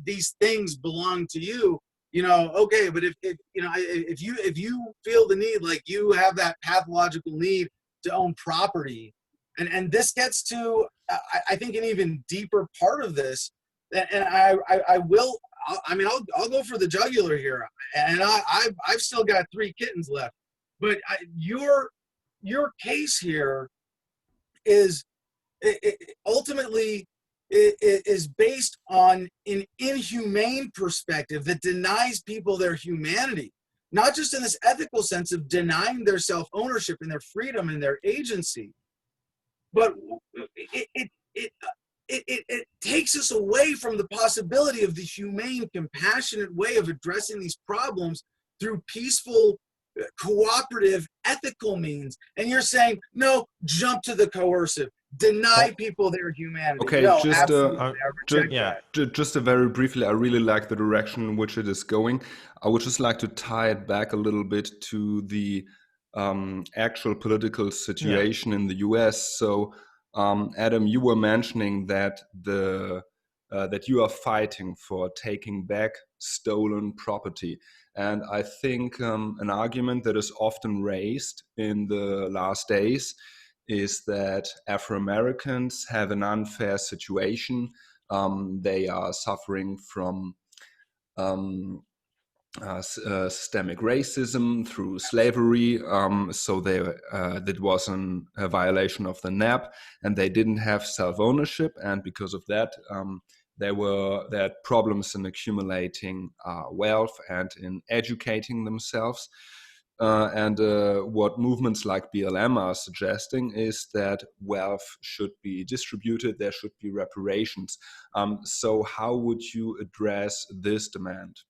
these things belong to you, okay. But if you feel the need, like you have that pathological need to own property, and this gets to, I think, an even deeper part of this, and I'll go for the jugular here, and I've still got 3 kittens left, but your case here is ultimately is based on an inhumane perspective that denies people their humanity, not just in this ethical sense of denying their self-ownership and their freedom and their agency, but it takes us away from the possibility of the humane, compassionate way of addressing these problems through peaceful, cooperative, ethical means. And you're saying, no, jump to the coercive, deny people their humanity. Okay, no, just very briefly, I really like the direction in which it is going. I would just like to tie it back a little bit to the actual political situation in the US. So, Adam, you were mentioning that that you are fighting for taking back stolen property. And I think an argument that is often raised in the last days is that Afro-Americans have an unfair situation. They are suffering from systemic racism through slavery. So that was a violation of the NAP, and they didn't have self-ownership. And because of that, they had problems in accumulating wealth and in educating themselves. And what movements like BLM are suggesting is that wealth should be distributed, there should be reparations. So how would you address this demand?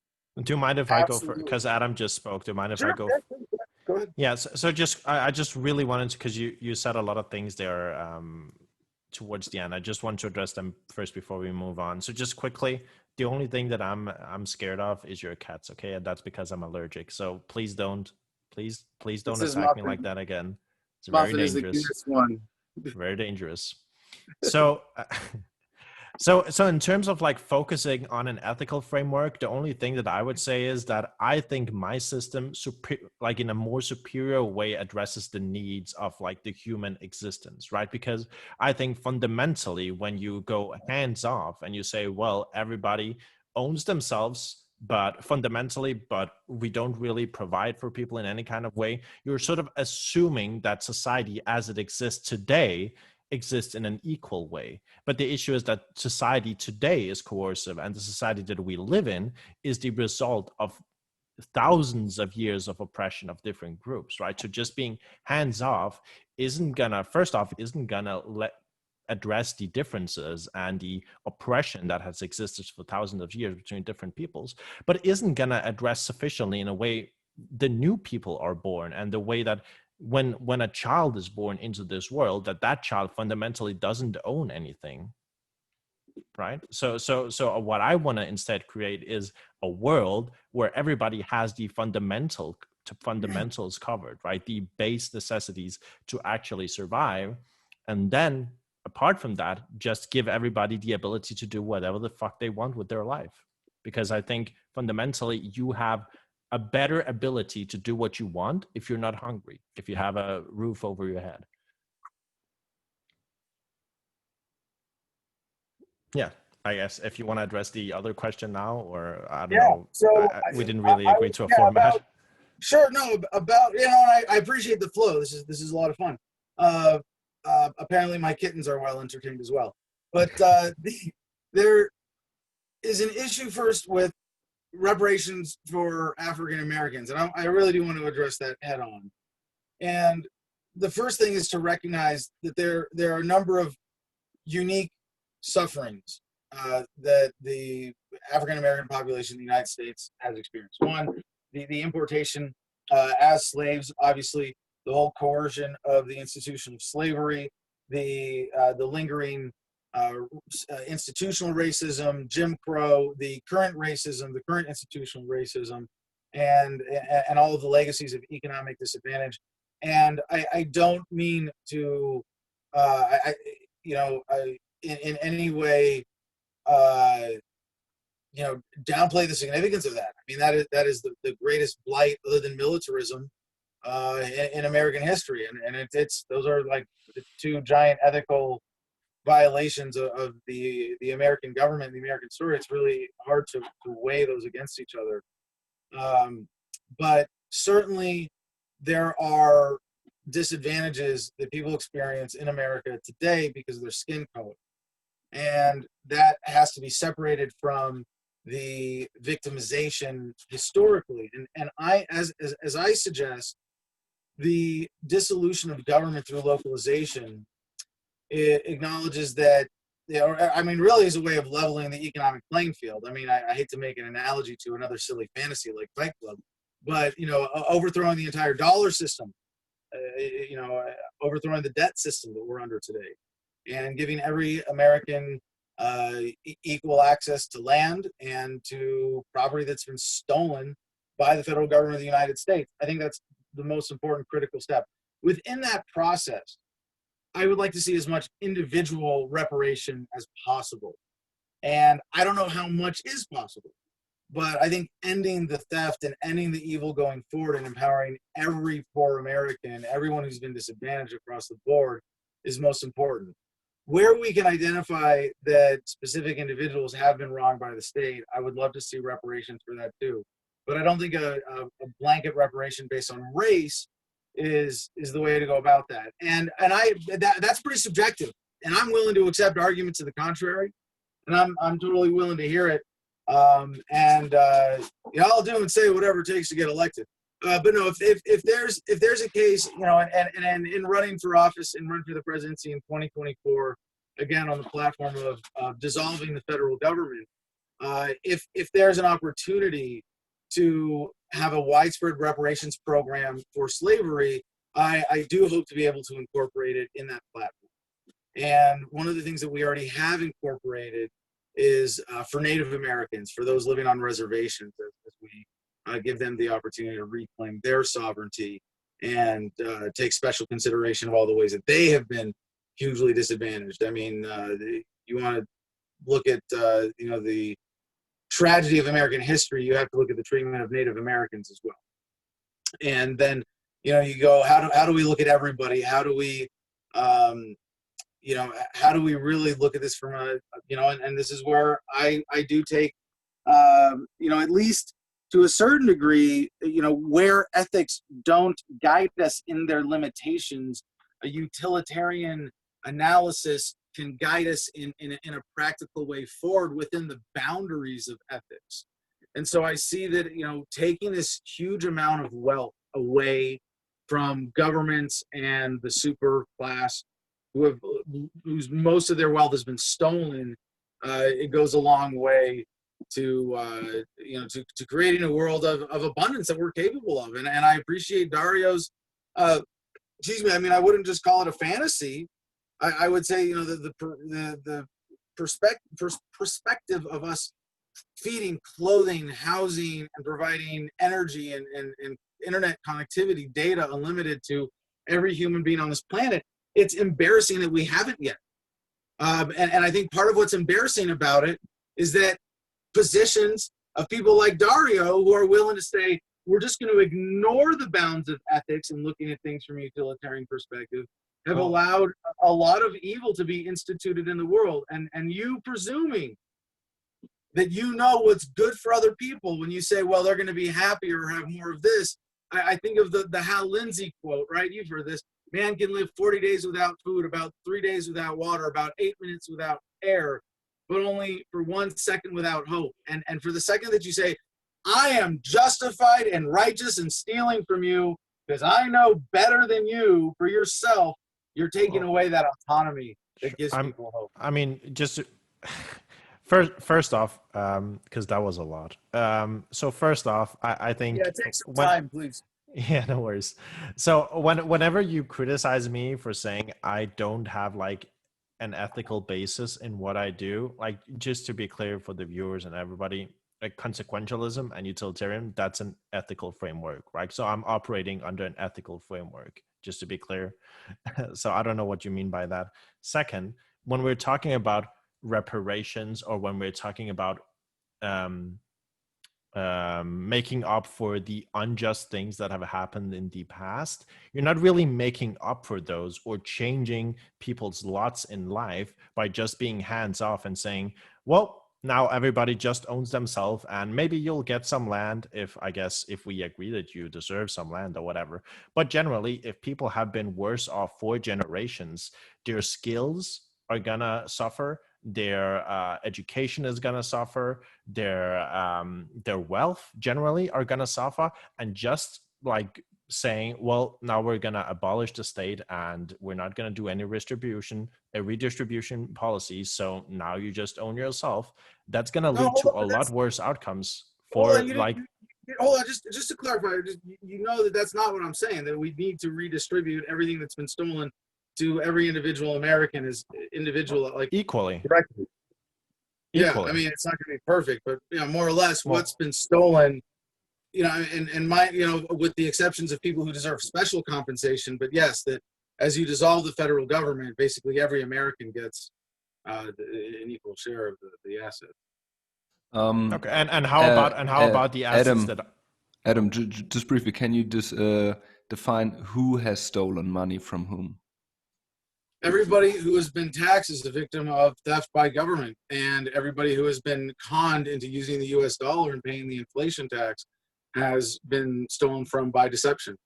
Do you mind if I go for, because Adam just spoke, do you mind if I go? Go ahead. Yeah, so I just really wanted to, because you said a lot of things there towards the end. I just want to address them first before we move on. So just quickly, the only thing that I'm scared of is your cats, okay? And that's because I'm allergic. So please don't attack me like that again. It's very dangerous. Very dangerous. So So in terms of like focusing on an ethical framework, the only thing that I would say is that I think my system like in a more superior way addresses the needs of like the human existence, right? Because I think fundamentally when you go hands off and you say, well, everybody owns themselves, but fundamentally, but we don't really provide for people in any kind of way, you're sort of assuming that society as it exists today exists in an equal way. But the issue is that society today is coercive, and the society that we live in is the result of thousands of years of oppression of different groups, right? So just being hands off isn't gonna address the differences and the oppression that has existed for thousands of years between different peoples, but isn't going to address sufficiently in a way the new people are born, and the way that when a child is born into this world, that child fundamentally doesn't own anything, right? So what I want to instead create is a world where everybody has the fundamentals covered, right? The base necessities to actually survive. And then apart from that, just give everybody the ability to do whatever the fuck they want with their life. Because I think fundamentally you have a better ability to do what you want if you're not hungry, if you have a roof over your head. Yeah, I guess if you want to address the other question now, or I don't know, So we didn't really agree to a format. Sure, no, about, you know, I appreciate the flow. This is a lot of fun. Apparently my kittens are well entertained as well. But there is an issue first with reparations for African Americans, and I really do want to address that head on. And the first thing is to recognize that there are a number of unique sufferings that the African American population in the United States has experienced. One, the importation as slaves, obviously, the whole coercion of the institution of slavery, the lingering institutional racism, Jim Crow, the current racism, the current institutional racism, and all of the legacies of economic disadvantage. And I don't mean to, in any way, downplay the significance of that. I mean, that is the greatest blight other than militarism in American history, and it's those are like the two giant ethical violations of the American government, the American story. It's really hard to weigh those against each other. But certainly there are disadvantages that people experience in America today because of their skin color. And that has to be separated from the victimization historically. And I, as I suggest, the dissolution of government through localization, it acknowledges that, really is a way of leveling the economic playing field. I mean, I hate to make an analogy to another silly fantasy like Fight Club, but, overthrowing the entire dollar system, overthrowing the debt system that we're under today, and giving every American equal access to land and to property that's been stolen by the federal government of the United States. I think that's the most important critical step. Within that process, I would like to see as much individual reparation as possible. And I don't know how much is possible, but I think ending the theft and ending the evil going forward and empowering every poor American, everyone who's been disadvantaged across the board, is most important. Where we can identify that specific individuals have been wronged by the state, I would love to see reparations for that too. But I don't think a blanket reparation based on race is the way to go about that. And that's pretty subjective. And I'm willing to accept arguments to the contrary. And I'm totally willing to hear it. I'll do and say whatever it takes to get elected. But no, if there's a case, and in running for office and running for the presidency in 2024, again on the platform of dissolving the federal government, if there's an opportunity to have a widespread reparations program for slavery, I do hope to be able to incorporate it in that platform. And one of the things that we already have incorporated is for Native Americans, for those living on reservations, as we give them the opportunity to reclaim their sovereignty and take special consideration of all the ways that they have been hugely disadvantaged. I mean, you want to look at the tragedy of American history, you have to look at the treatment of Native Americans as well. And then you go, how do we look at everybody? How do we how do we really look at this from and this is where I do take at least to a certain degree, where ethics don't guide us in their limitations, a utilitarian analysis can guide us in a practical way forward within the boundaries of ethics. And so I see that, taking this huge amount of wealth away from governments and the super class whose most of their wealth has been stolen, it goes a long way to to creating a world of abundance that we're capable of. And I appreciate Dario's excuse me, I mean, I wouldn't just call it a fantasy. I would say, the perspective of us feeding, clothing, housing, and providing energy and internet connectivity, data unlimited to every human being on this planet. It's embarrassing that we haven't yet. And I think part of what's embarrassing about it is that positions of people like Dario, who are willing to say, we're just going to ignore the bounds of ethics and looking at things from a utilitarian perspective, have allowed a lot of evil to be instituted in the world. And you presuming that you know what's good for other people when you say, well, they're going to be happier or have more of this. I think of the Hal Lindsey quote, right? You've heard this. Man can live 40 days without food, about 3 days without water, about 8 minutes without air, but only for 1 second without hope. And for the second that you say, I am justified and righteous in stealing from you because I know better than you for yourself, you're taking away that autonomy that gives people hope. I mean, just first off, because that was a lot. So first off, I think take some time, please. Yeah, no worries. So whenever you criticize me for saying I don't have like an ethical basis in what I do, like just to be clear for the viewers and everybody, like consequentialism and utilitarian, that's an ethical framework, right? So I'm operating under an ethical framework, just to be clear. So I don't know what you mean by that. Second, when we're talking about reparations or when we're talking about making up for the unjust things that have happened in the past, you're not really making up for those or changing people's lots in life by just being hands off and saying, well, now everybody just owns themselves and maybe you'll get some land if we agree that you deserve some land or whatever. But generally, if people have been worse off for generations, their skills are gonna suffer, their education is gonna suffer, their wealth generally are gonna suffer. And just like saying, well, now we're gonna abolish the state and we're not gonna do any redistribution policies, so now you just own yourself, that's gonna lead to a lot worse outcomes for hold on, just to clarify, you know that's not what I'm saying, that we need to redistribute everything that's been stolen to every individual American is individual, like equally. Directly. Yeah, I mean, it's not going to be perfect, but more or less, what's been stolen, and my, with the exceptions of people who deserve special compensation, but yes, that as you dissolve the federal government, basically every American gets an equal share of the assets. Okay, and how about the assets Adam, just briefly, can you just define who has stolen money from whom? Everybody who has been taxed is a victim of theft by government, and everybody who has been conned into using the U.S. dollar and paying the inflation tax has been stolen from by deception.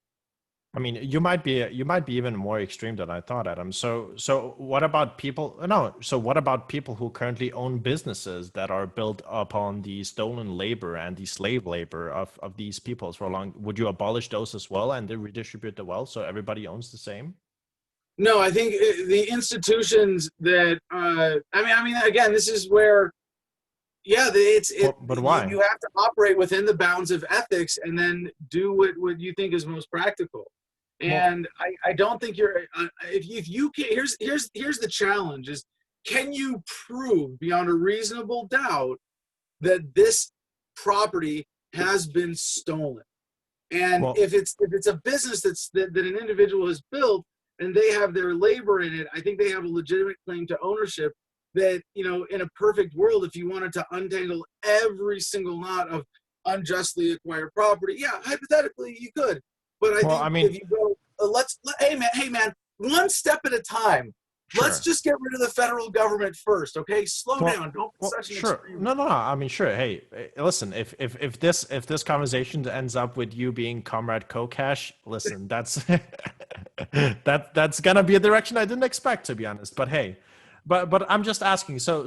I mean, you might be even more extreme than I thought, Adam. So what about people? No. So what about people who currently own businesses that are built upon the stolen labor and the slave labor of these peoples for long? Would you abolish those as well and then redistribute the wealth so everybody owns the same? No, I think the institutions that I mean, again, this is where, but why? You have to operate within the bounds of ethics and then do what you think is most practical. And I don't think you're if you can. Here's the challenge: is can you prove beyond a reasonable doubt that this property has been stolen? And if it's a business that an individual has built and they have their labor in it, I think they have a legitimate claim to ownership that, in a perfect world, if you wanted to untangle every single knot of unjustly acquired property, hypothetically you could. But I think if you go, hey man, one step at a time. Sure. Let's just get rid of the federal government first, okay? Slow down. Don't be such an extreme. No. I mean, sure. Hey, listen. If this conversation ends up with you being Comrade Kokesh, listen, that's that's gonna be a direction I didn't expect, to be honest. But hey, but I'm just asking. So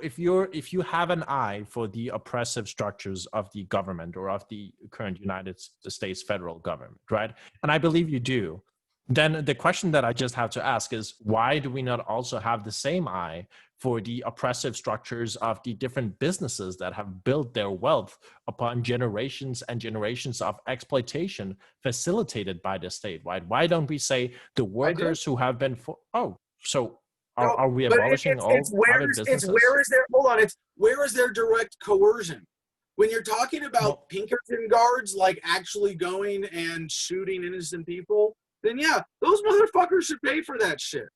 if you have an eye for the oppressive structures of the government or of the current United States federal government, right? And I believe you do. Then the question that I just have to ask is, why do we not also have the same eye for the oppressive structures of the different businesses that have built their wealth upon generations and generations of exploitation facilitated by the state? Why don't we say the I do. workers who have been so No, are we but abolishing it's all where private it's businesses? where is there hold on, it's where is there direct coercion? When you're talking about Well, Pinkerton guards like actually going and shooting innocent people, then yeah, those motherfuckers should pay for that shit.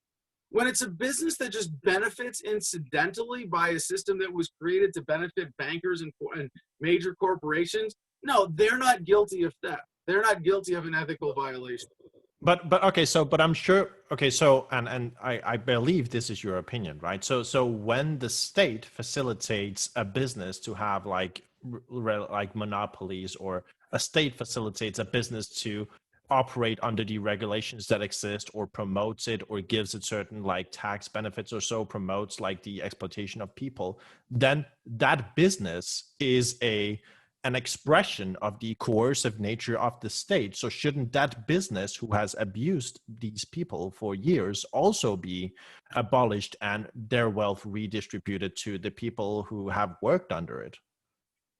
When it's a business that just benefits incidentally by a system that was created to benefit bankers and major corporations, no, they're not guilty of theft. They're not guilty of an ethical violation. but okay, so but I'm sure, okay, so and I believe this is your opinion, right? So when the state facilitates a business to have like monopolies, or a state facilitates a business to operate under the regulations that exist, or promotes it, or gives it certain like tax benefits, or so promotes like the exploitation of people, then that business is an expression of the coercive nature of the state. So shouldn't that business who has abused these people for years also be abolished and their wealth redistributed to the people who have worked under it?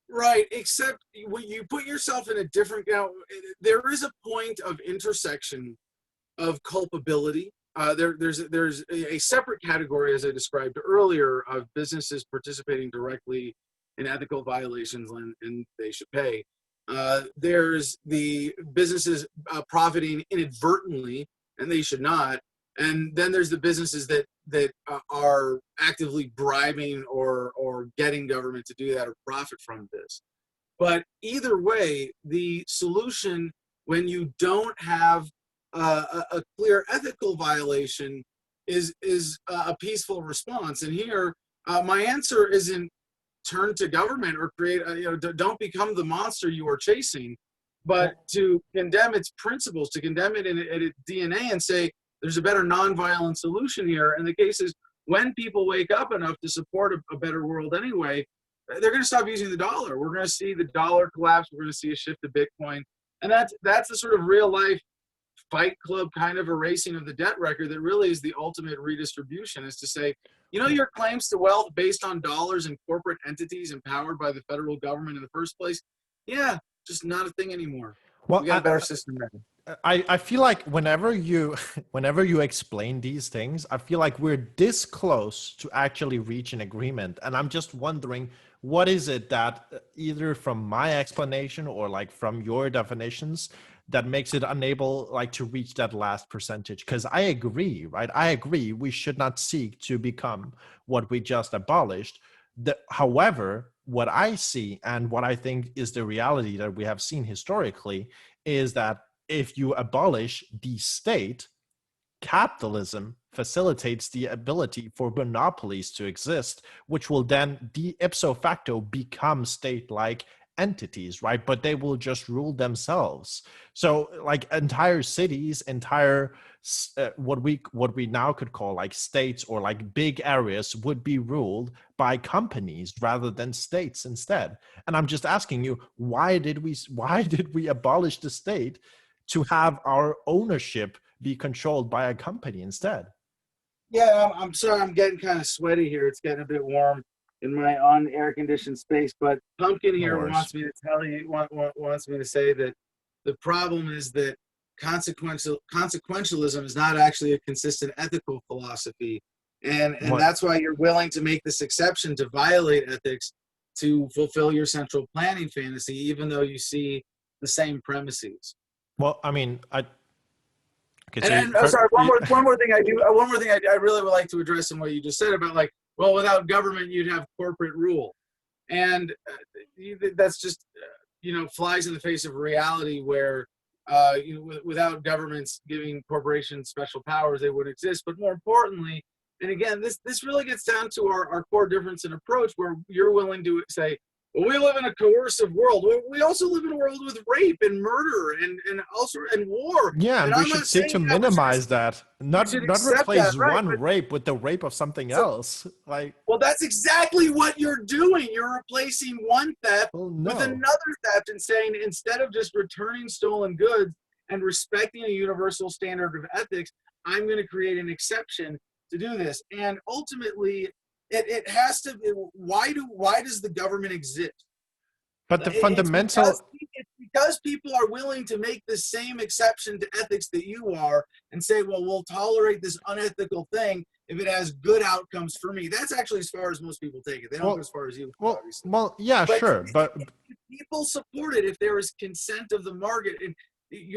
Right, except when you put yourself in a different, there is a point of intersection of culpability. There's a separate category, as I described earlier, of businesses participating directly in ethical violations, and they should pay. There's the businesses profiting inadvertently, and they should not. And then there's the businesses that are actively bribing or getting government to do that or profit from this. But either way, the solution, when you don't have a clear ethical violation, is a peaceful response. And here, my answer isn't turn to government or create, don't become the monster you are chasing, but to condemn its principles, to condemn it in its DNA, and say there's a better nonviolent solution here. And the case is, when people wake up enough to support a better world anyway, they're going to stop using the dollar. We're going to see the dollar collapse. We're going to see a shift to Bitcoin. And that's the sort of real life Fight Club kind of erasing of the debt record that really is the ultimate redistribution, is to say, your claims to wealth based on dollars and corporate entities empowered by the federal government in the first place, yeah, just not a thing anymore. Well, We got a better system now. I feel like whenever you whenever you explain these things, I feel like we're this close to actually reach an agreement. And I'm just wondering, what is it that either from my explanation or like from your definitions that makes it unable like to reach that last percentage? Because I agree, right? I agree we should not seek to become what we just abolished. However, what I see and what I think is the reality that we have seen historically is that if you abolish the state, capitalism facilitates the ability for monopolies to exist, which will then de ipso facto become state-like entities, right? But they will just rule themselves. So like entire cities, entire what we now could call like states or like big areas would be ruled by companies rather than states instead. And I'm just asking you, why did we abolish the state to have our ownership be controlled by a company instead? Yeah, I'm sorry, I'm getting kind of sweaty here. It's getting a bit warm in my un-air conditioned space. But Pumpkin No here worries. wants me to tell you, wants me to say that the problem is that consequentialism is not actually a consistent ethical philosophy, and that's why you're willing to make this exception to violate ethics to fulfill your central planning fantasy, even though you see the same premises. Well, I mean, okay, sorry, one more thing I really would like to address in what you just said about like, well, without government you'd have corporate rule, and that's just flies in the face of reality where without governments giving corporations special powers, they wouldn't exist. But more importantly, and again, this really gets down to our core difference in approach, where you're willing to say, well, we live in a coercive world. We also live in a world with rape and murder and war. yeah, and we I'm should not seek to saying minimize that, not accept replace that, right? one rape with the rape of something else. Like, well, that's exactly what you're doing. You're replacing one theft with another theft and saying, instead of just returning stolen goods and respecting a universal standard of ethics, I'm going to create an exception to do this. And ultimately, it has to. Why does the government exist? But the fundamental, it's because people are willing to make the same exception to ethics that you are, and say, well, we'll tolerate this unethical thing if it has good outcomes for me. That's actually as far as most people take it. They don't go as far as you, obviously. Yeah, but sure, but if people support it if there is consent of the market. And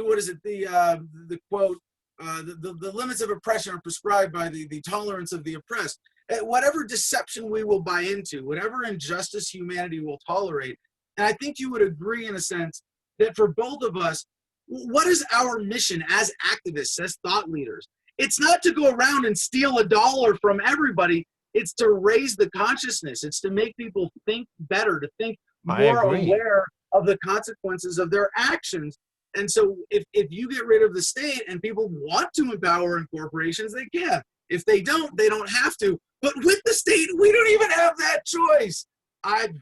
what is it? The quote: the limits of oppression are prescribed by the tolerance of the oppressed. Whatever deception we will buy into, whatever injustice humanity will tolerate. And I think you would agree, in a sense, that for both of us, what is our mission as activists, as thought leaders? It's not to go around and steal $1 from everybody. It's to raise the consciousness. It's to make people think better, to think more aware of the consequences of their actions. And so if you get rid of the state and people want to empower corporations, they can. If they don't have to. But with the state, we don't even have that choice.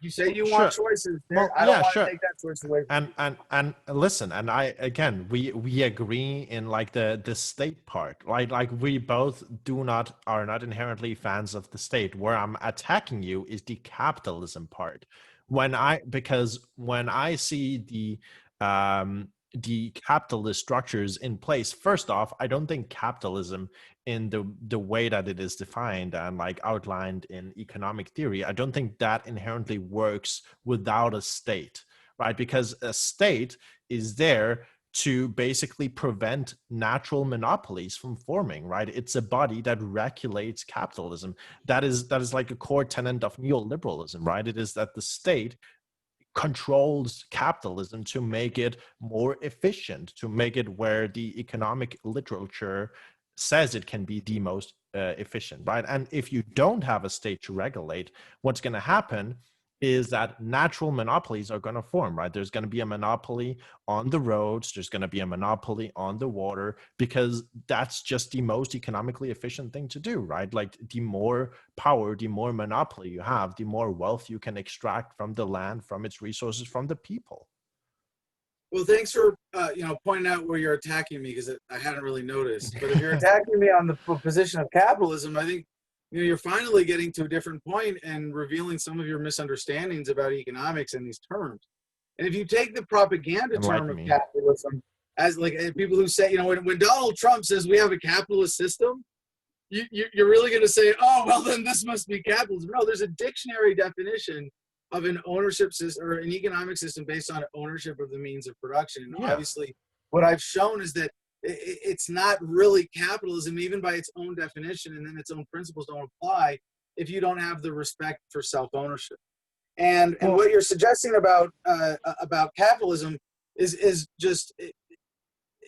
You say you want choices. Well, I don't want to take that choice away from you. And listen, and we agree in like the state part. Like we both are not inherently fans of the state. Where I'm attacking you is the capitalism part. Because when I see the capitalist structures in place, first off, I don't think capitalism in the way that it is defined and like outlined in economic theory, I don't think that inherently works without a state, right? Because a state is there to basically prevent natural monopolies from forming, right? It's a body that regulates capitalism. That is like a core tenet of neoliberalism, right? It is that the state controls capitalism to make it more efficient, to make it where the economic literature says it can be the most efficient, right? And if you don't have a state to regulate, what's going to happen is that natural monopolies are going to form, right? There's going to be a monopoly on the roads. There's going to be a monopoly on the water, because that's just the most economically efficient thing to do, right? Like the more power, the more monopoly you have, the more wealth you can extract from the land, from its resources, from the people. Well, thanks for pointing out where you're attacking me, because I hadn't really noticed. But if you're attacking me on the position of capitalism, I think you're finally getting to a different point and revealing some of your misunderstandings about economics in these terms. And if you take the propaganda term of capitalism as like people who say, when Donald Trump says we have a capitalist system, you're really going to say, oh, well, then this must be capitalism. No, there's a dictionary definition of an ownership system or an economic system based on ownership of the means of production. And obviously, what I've shown is that it's not really capitalism, even by its own definition, and then its own principles don't apply if you don't have the respect for self-ownership. And what you're suggesting about capitalism is just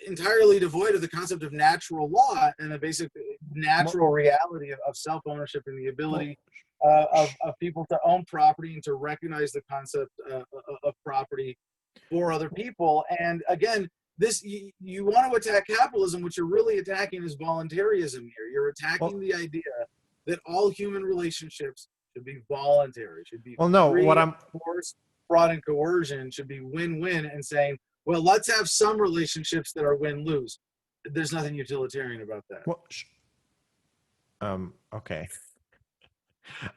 entirely devoid of the concept of natural law and the basic natural reality of self-ownership and the ability of people to own property and to recognize the concept of property for other people. And again, you want to attack capitalism. What you're really attacking is voluntarism here. You're attacking the idea that all human relationships should be voluntary, should be force, fraud, and coercion should be win-win, and saying, well, let's have some relationships that are win-lose. There's nothing utilitarian about that. Okay.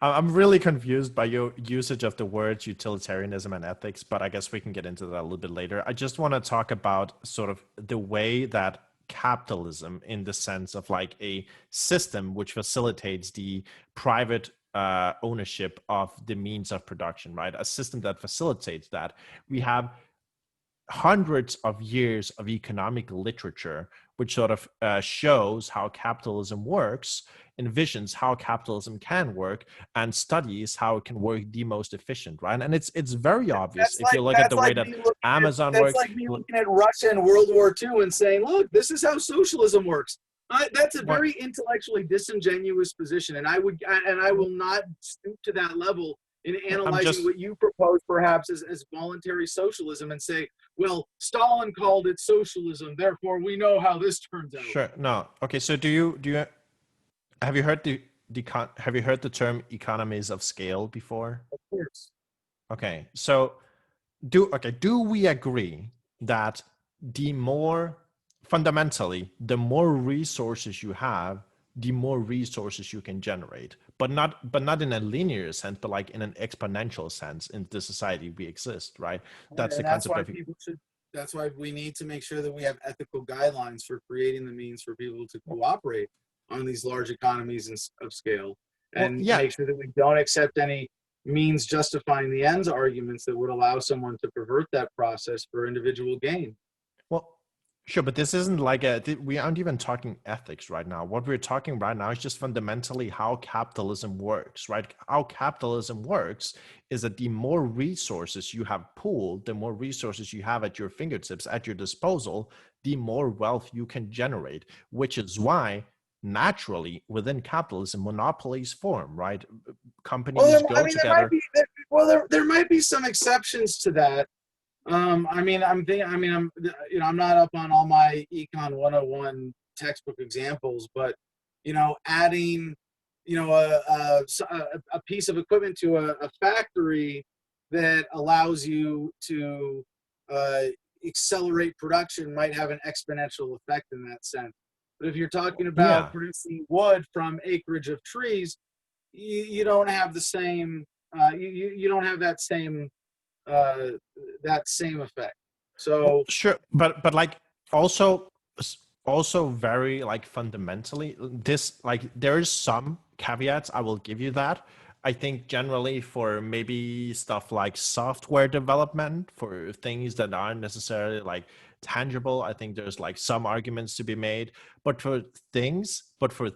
I'm really confused by your usage of the words utilitarianism and ethics, but I guess we can get into that a little bit later. I just want to talk about sort of the way that capitalism, in the sense of like a system which facilitates the private ownership of the means of production, right? A system that facilitates that. We have hundreds of years of economic literature which sort of shows how capitalism works, envisions how capitalism can work, and studies how it can work the most efficient, right? And it's very obvious if you look at the way that Amazon works. That's like me looking at Russia in World War II and saying, look, this is how socialism works. That's a very intellectually disingenuous position, and I will not stoop to that level in analyzing what you propose perhaps as voluntary socialism and say, well, Stalin called it socialism, therefore we know how this turns out. Sure. No. Okay. So do you have you heard the term economies of scale before? Of course. Okay. So do we agree that the more fundamentally, the more resources you have, the more resources you can generate, but not in a linear sense, but like in an exponential sense in the society we exist, right? That's the And that's concept why of people should. That's why we need to make sure that we have ethical guidelines for creating the means for people to cooperate on these large economies of scale, well, and yeah. make sure that we don't accept any means justifying the ends arguments that would allow someone to pervert that process for individual gain. Well, sure, but this isn't like we aren't even talking ethics right now. What we're talking right now is just fundamentally how capitalism works, right? How capitalism works is that the more resources you have pooled, the more resources you have at your fingertips, at your disposal, the more wealth you can generate, which is why naturally within capitalism, monopolies form, right? Companies Well, I go mean, there might together. be there might be some exceptions to that. I mean, I'm thinking. I mean, I'm not up on all my Econ 101 textbook examples, but adding, a piece of equipment to a factory that allows you to uh, accelerate production might have an exponential effect in that sense. But if you're talking about Yeah. producing wood from acreage of trees, you don't have the same. You don't have uh, that same effect. Well, So sure, but like also also very like fundamentally this like there is some caveats. I will give you that. I think generally for maybe stuff like software development for things that aren't necessarily like tangible, I think there's like some arguments to be made. But for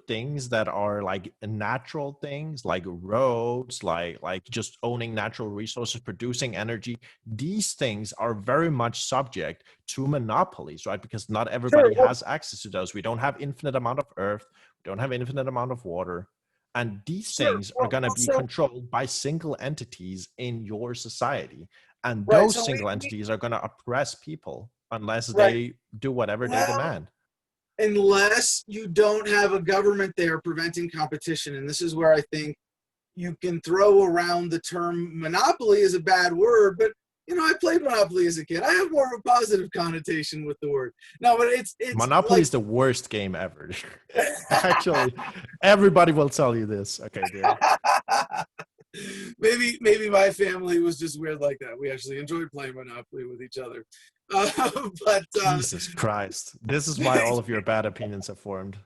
things that are like natural things like roads, like just owning natural resources, producing energy, these things are very much subject to monopolies, right? Because not sure, everybody well, has access to those. We don't have infinite amount of earth, we don't have infinite amount of water, and these sure. things are Well, going to be so controlled by single entities in your society, and right. those So single we entities are going to oppress people unless right. they do whatever they Well, demand. unless you don't have a government there preventing competition, and this is where I think you can throw around the term monopoly is a bad word, but I played Monopoly as a kid. I have more of a positive connotation with the word. No, but it's Monopoly like is the worst game ever. Actually, everybody will tell you this. Okay, dude. maybe my family was just weird like that. We actually enjoyed playing Monopoly with each other. But Jesus Christ. This is why all of your bad opinions have formed.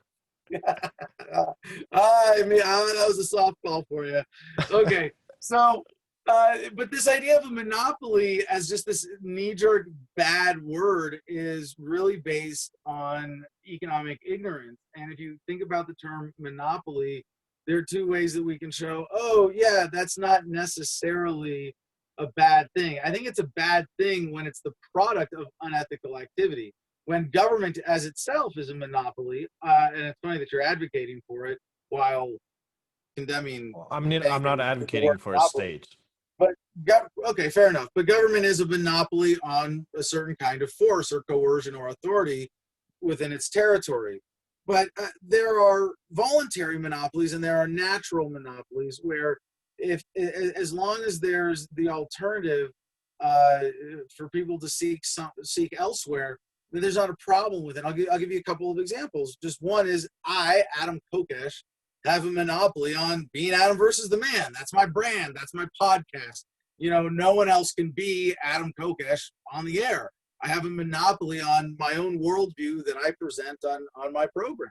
I mean, that was a softball for you. Okay, so, but this idea of a monopoly as just this knee-jerk bad word is really based on economic ignorance. And if you think about the term monopoly, there are two ways that we can show, oh, yeah, that's not necessarily a bad thing. I think it's a bad thing when it's the product of unethical activity. When government as itself is a monopoly, and it's funny that you're advocating for it while condemning I'm not anything with the advocating word for a monopoly. state. But okay, fair enough. But government is a monopoly on a certain kind of force or coercion or authority within its territory. But there are voluntary monopolies and there are natural monopolies where, if as long as there's the alternative uh, for people to seek elsewhere, then there's not a problem with it. I'll give you a couple of examples. Just one is I, Adam Kokesh, have a monopoly on being Adam versus the Man. That's my brand. That's my podcast. No one else can be Adam Kokesh on the air. I have a monopoly on my own worldview that I present on my program.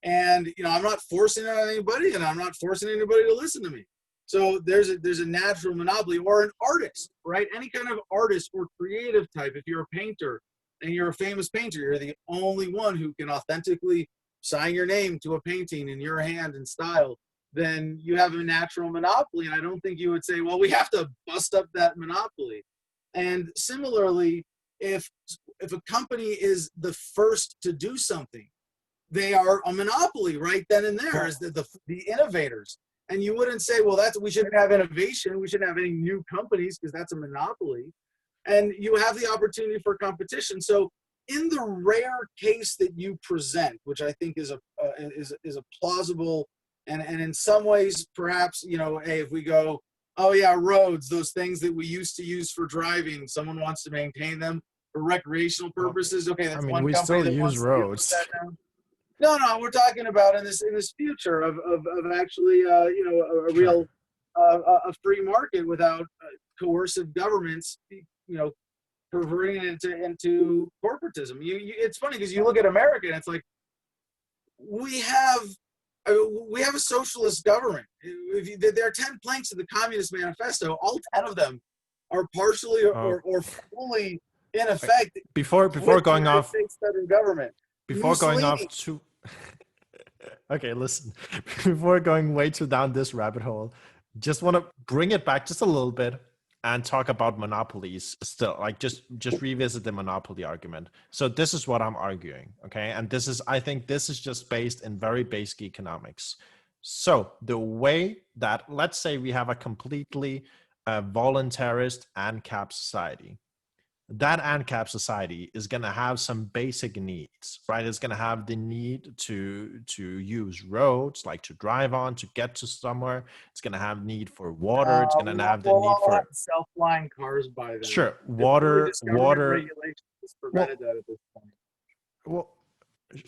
And I'm not forcing it on anybody, and I'm not forcing anybody to listen to me. So there's a natural monopoly. Or an artist, right? Any kind of artist or creative type. If you're a painter and you're a famous painter, you're the only one who can authentically sign your name to a painting in your hand and style, then you have a natural monopoly. And I don't think you would say, well, we have to bust up that monopoly. And similarly, if a company is the first to do something, they are a monopoly right then and there as the innovators. And you wouldn't say, well, we shouldn't have innovation. We shouldn't have any new companies because that's a monopoly. And you have the opportunity for competition. So in the rare case that you present, which I think is a plausible and in some ways perhaps, hey, if we go, oh yeah, roads, those things that we used to use for driving, someone wants to maintain them for recreational purposes. Okay, I that's mean, one we company still that use wants to deal with roads. that now. No, we're talking about in this future of actually a real a free market without coercive governments, perverting it into corporatism. It's funny because you look at America and it's like we have a socialist government. There are 10 planks of the Communist Manifesto. All 10 of them are partially or fully in effect Before with the going United off States federal government. before going Mussolini. off too okay, listen. Before going way too down this rabbit hole, just want to bring it back just a little bit and talk about monopolies still, like just revisit the monopoly argument. So this is what I'm arguing, okay? And I think this is just based in very basic economics. So the way that, let's say we have a completely voluntarist ANCAP society, that ANCAP society is going to have some basic needs, right? It's going to have the need to use roads, like to drive on, to get to somewhere. It's going to have need for water. It's going to have the need for self-flying cars by then. Sure, water. Regulation has prevented that at this point. Well,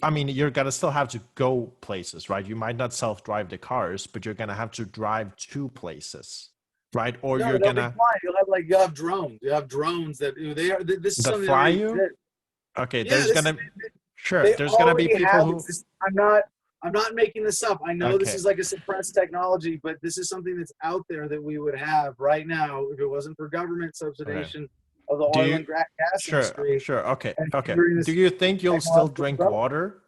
I mean, you're going to still have to go places, right? You might not self-drive the cars, but you're going to have to drive to places. Right, or you're gonna you'll have drones. You have drones that this is something fly you. Okay, yeah, there's gonna be people who. I'm not making this up. I know this is like a suppressed technology, but this is something that's out there that we would have right now if it wasn't for government subsidization of the oil and gas industry. Sure. Okay. Do you think you'll still drink water?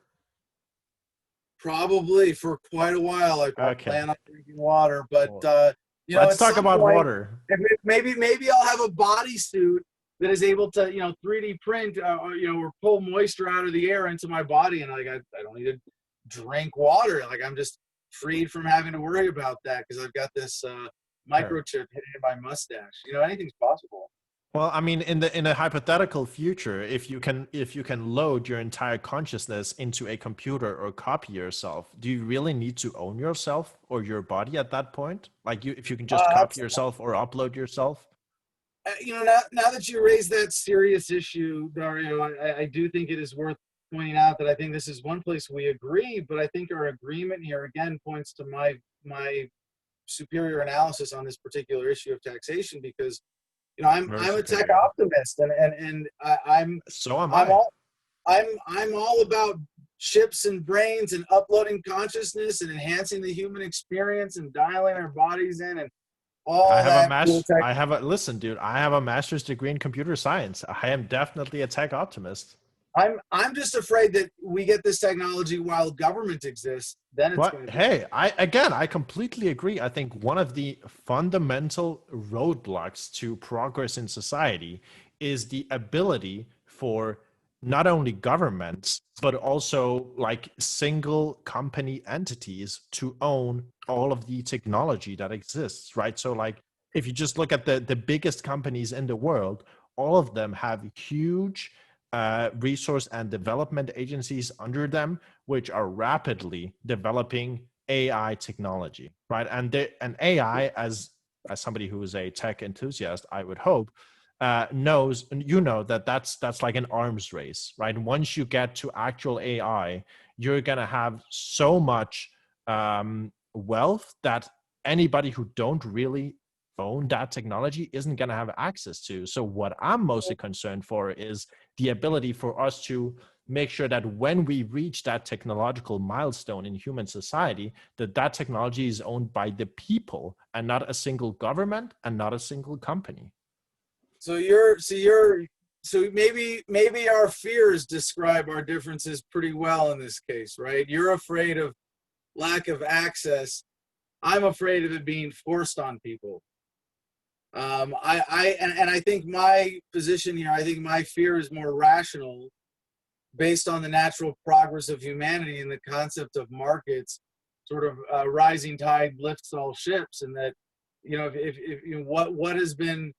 Probably for quite a while. I plan on drinking water, but. Let's talk about water. Maybe I'll have a bodysuit that is able to 3D print or pull moisture out of the air into my body, and like I don't need to drink water. Like I'm just freed from having to worry about that because I've got this microchip hidden in my mustache. Anything's possible. Well, I mean, in a hypothetical future, if you can load your entire consciousness into a computer or copy yourself, do you really need to own yourself or your body at that point? Like if you can just copy yourself or upload yourself? Now that you raise that serious issue, Dario, I do think it is worth pointing out that I think this is one place we agree, but I think our agreement here again points to my superior analysis on this particular issue of taxation because. I'm a tech optimist, and I'm all about chips and brains and uploading consciousness and enhancing the human experience and dialing our bodies in and all that. Listen, dude. I have a master's degree in computer science. I am definitely a tech optimist. I'm just afraid that we get this technology while government exists. Then it's going to be. Hey, I completely agree. I think one of the fundamental roadblocks to progress in society is the ability for not only governments, but also like single company entities to own all of the technology that exists, right? So like if you just look at the biggest companies in the world, all of them have huge resource and development agencies under them, which are rapidly developing AI technology, right? And AI, as somebody who is a tech enthusiast, I would hope, knows, that's like an arms race, right? Once you get to actual AI, you're gonna have so much wealth that anybody who don't really own that technology isn't going to have access to. So what I'm mostly concerned for is the ability for us to make sure that when we reach that technological milestone in human society, that technology is owned by the people and not a single government and not a single company. So maybe our fears describe our differences pretty well in this case, right? You're afraid of lack of access. I'm afraid of it being forced on people. I think my position here, I think my fear is more rational based on the natural progress of humanity and the concept of markets, sort of rising tide lifts all ships. And that, what has been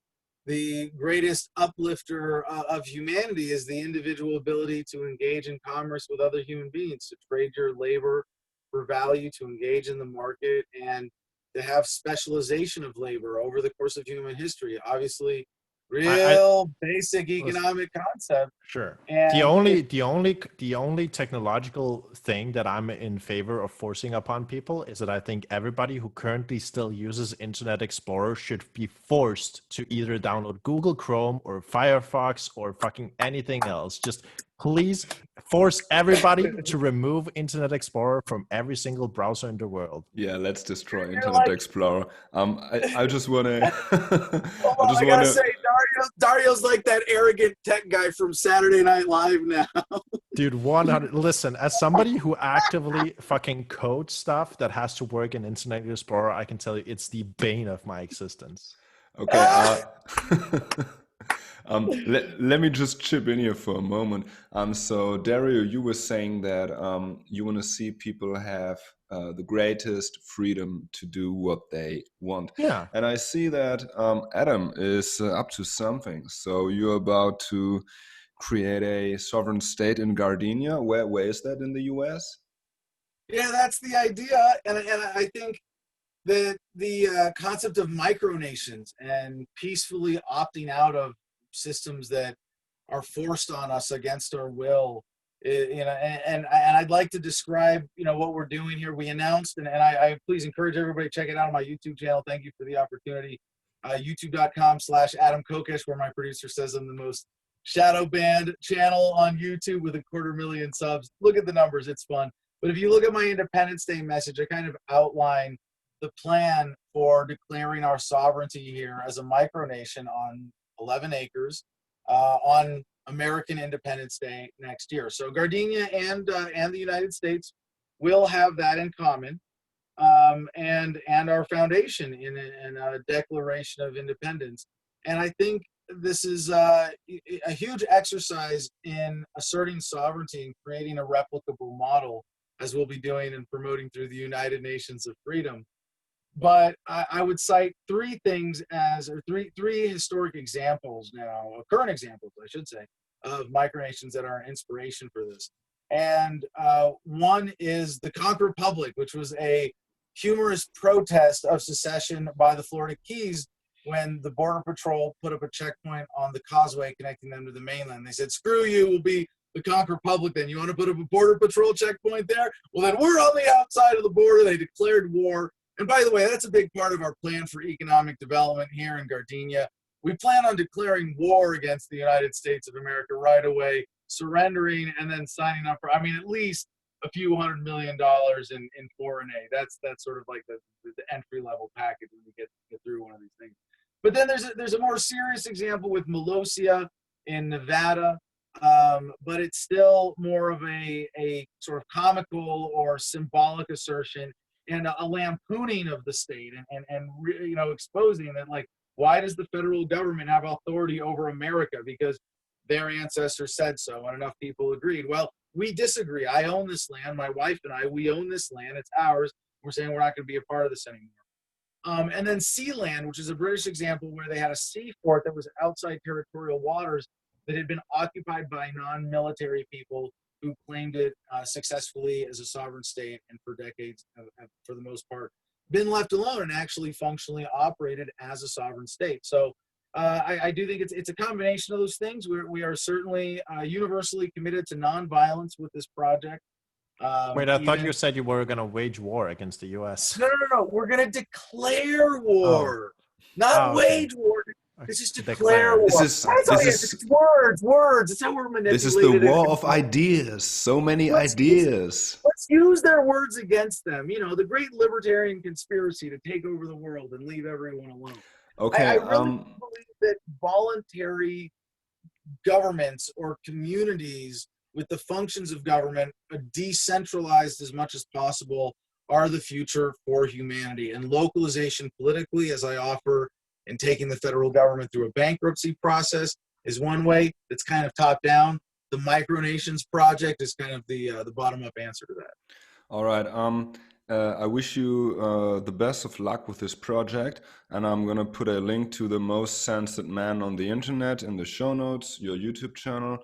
the greatest uplifter of humanity is the individual ability to engage in commerce with other human beings, to trade your labor for value, to engage in the market, and to have specialization of labor over the course of human history. Obviously, real basic economic concept. Sure. And The only technological thing that I'm in favor of forcing upon people is that I think everybody who currently still uses Internet Explorer should be forced to either download Google Chrome or Firefox or fucking anything else. Just please force everybody to remove Internet Explorer from every single browser in the world. Yeah, let's destroy You're Internet like- Explorer. I just want to. Hold on, I gotta say, Dario's like that arrogant tech guy from Saturday Night Live now. Dude, 100. Listen, as somebody who actively fucking codes stuff that has to work in Internet Explorer, I can tell you it's the bane of my existence. Okay. Let me just chip in here for a moment. So Dario, you were saying that you want to see people have the greatest freedom to do what they want. Yeah. And I see that Adam is up to something. So you're about to create a sovereign state in Gardenia. Where is that in the US? Yeah, that's the idea, and I think that the concept of micronations and peacefully opting out of systems that are forced on us against our will, and I'd like to describe what we're doing here. We announced, and I please encourage everybody to check it out on my YouTube channel. Thank you for the opportunity. YouTube.com/Adam Kokesh, where my producer says I'm the most shadow banned channel on YouTube with 250,000 subs. Look at the numbers, it's fun. But if you look at my Independence Day message, I kind of outline the plan for declaring our sovereignty here as a micronation on 11 acres on American Independence Day next year. So Gardenia and the United States will have that in common, and our foundation in a Declaration of Independence. And I think this is a huge exercise in asserting sovereignty and creating a replicable model, as we'll be doing and promoting through the United Nations of Freedom. But I would cite three things three historic examples now, current examples, I should say, of micronations that are an inspiration for this. And one is the Conch Republic, which was a humorous protest of secession by the Florida Keys when the Border Patrol put up a checkpoint on the causeway connecting them to the mainland. They said, screw you, we'll be the Conch Republic then. You want to put up a Border Patrol checkpoint there? Well, then we're on the outside of the border. They declared war. And by the way, that's a big part of our plan for economic development here in Gardenia. We plan on declaring war against the United States of America right away, surrendering, and then signing up for, at least a few $100 million in foreign aid. That's sort of like the entry level package when you get through one of these things. But then there's a more serious example with Molossia in Nevada, but it's still more of a sort of comical or symbolic assertion and a lampooning of the state and exposing that, like, why does the federal government have authority over America? Because their ancestors said so and enough people agreed. Well, we disagree. I own this land. My wife and we own this land. It's ours. We're saying we're not going to be a part of this anymore. And then Sealand, which is a British example where they had a seaport that was outside territorial waters that had been occupied by non-military people who claimed it successfully as a sovereign state, and for decades, for the most part, been left alone and actually functionally operated as a sovereign state. So I do think it's a combination of those things. We are certainly universally committed to nonviolence with this project. Wait, I thought you said you were going to wage war against the U.S. No. We're going to declare war, not wage war. This is declare war. It's words. It's how we're manipulated. This is the war of ideas. So many ideas. Let's use their words against them. The great libertarian conspiracy to take over the world and leave everyone alone. Okay. I really believe that voluntary governments or communities with the functions of government decentralized as much as possible are the future for humanity. And localization politically, as I offer, and taking the federal government through a bankruptcy process is one way that's kind of top down. The Micronations Project is kind of the bottom up answer to that. All right. I wish you the best of luck with this project, and I'm gonna put a link to the most censored man on the internet in the show notes, your YouTube channel.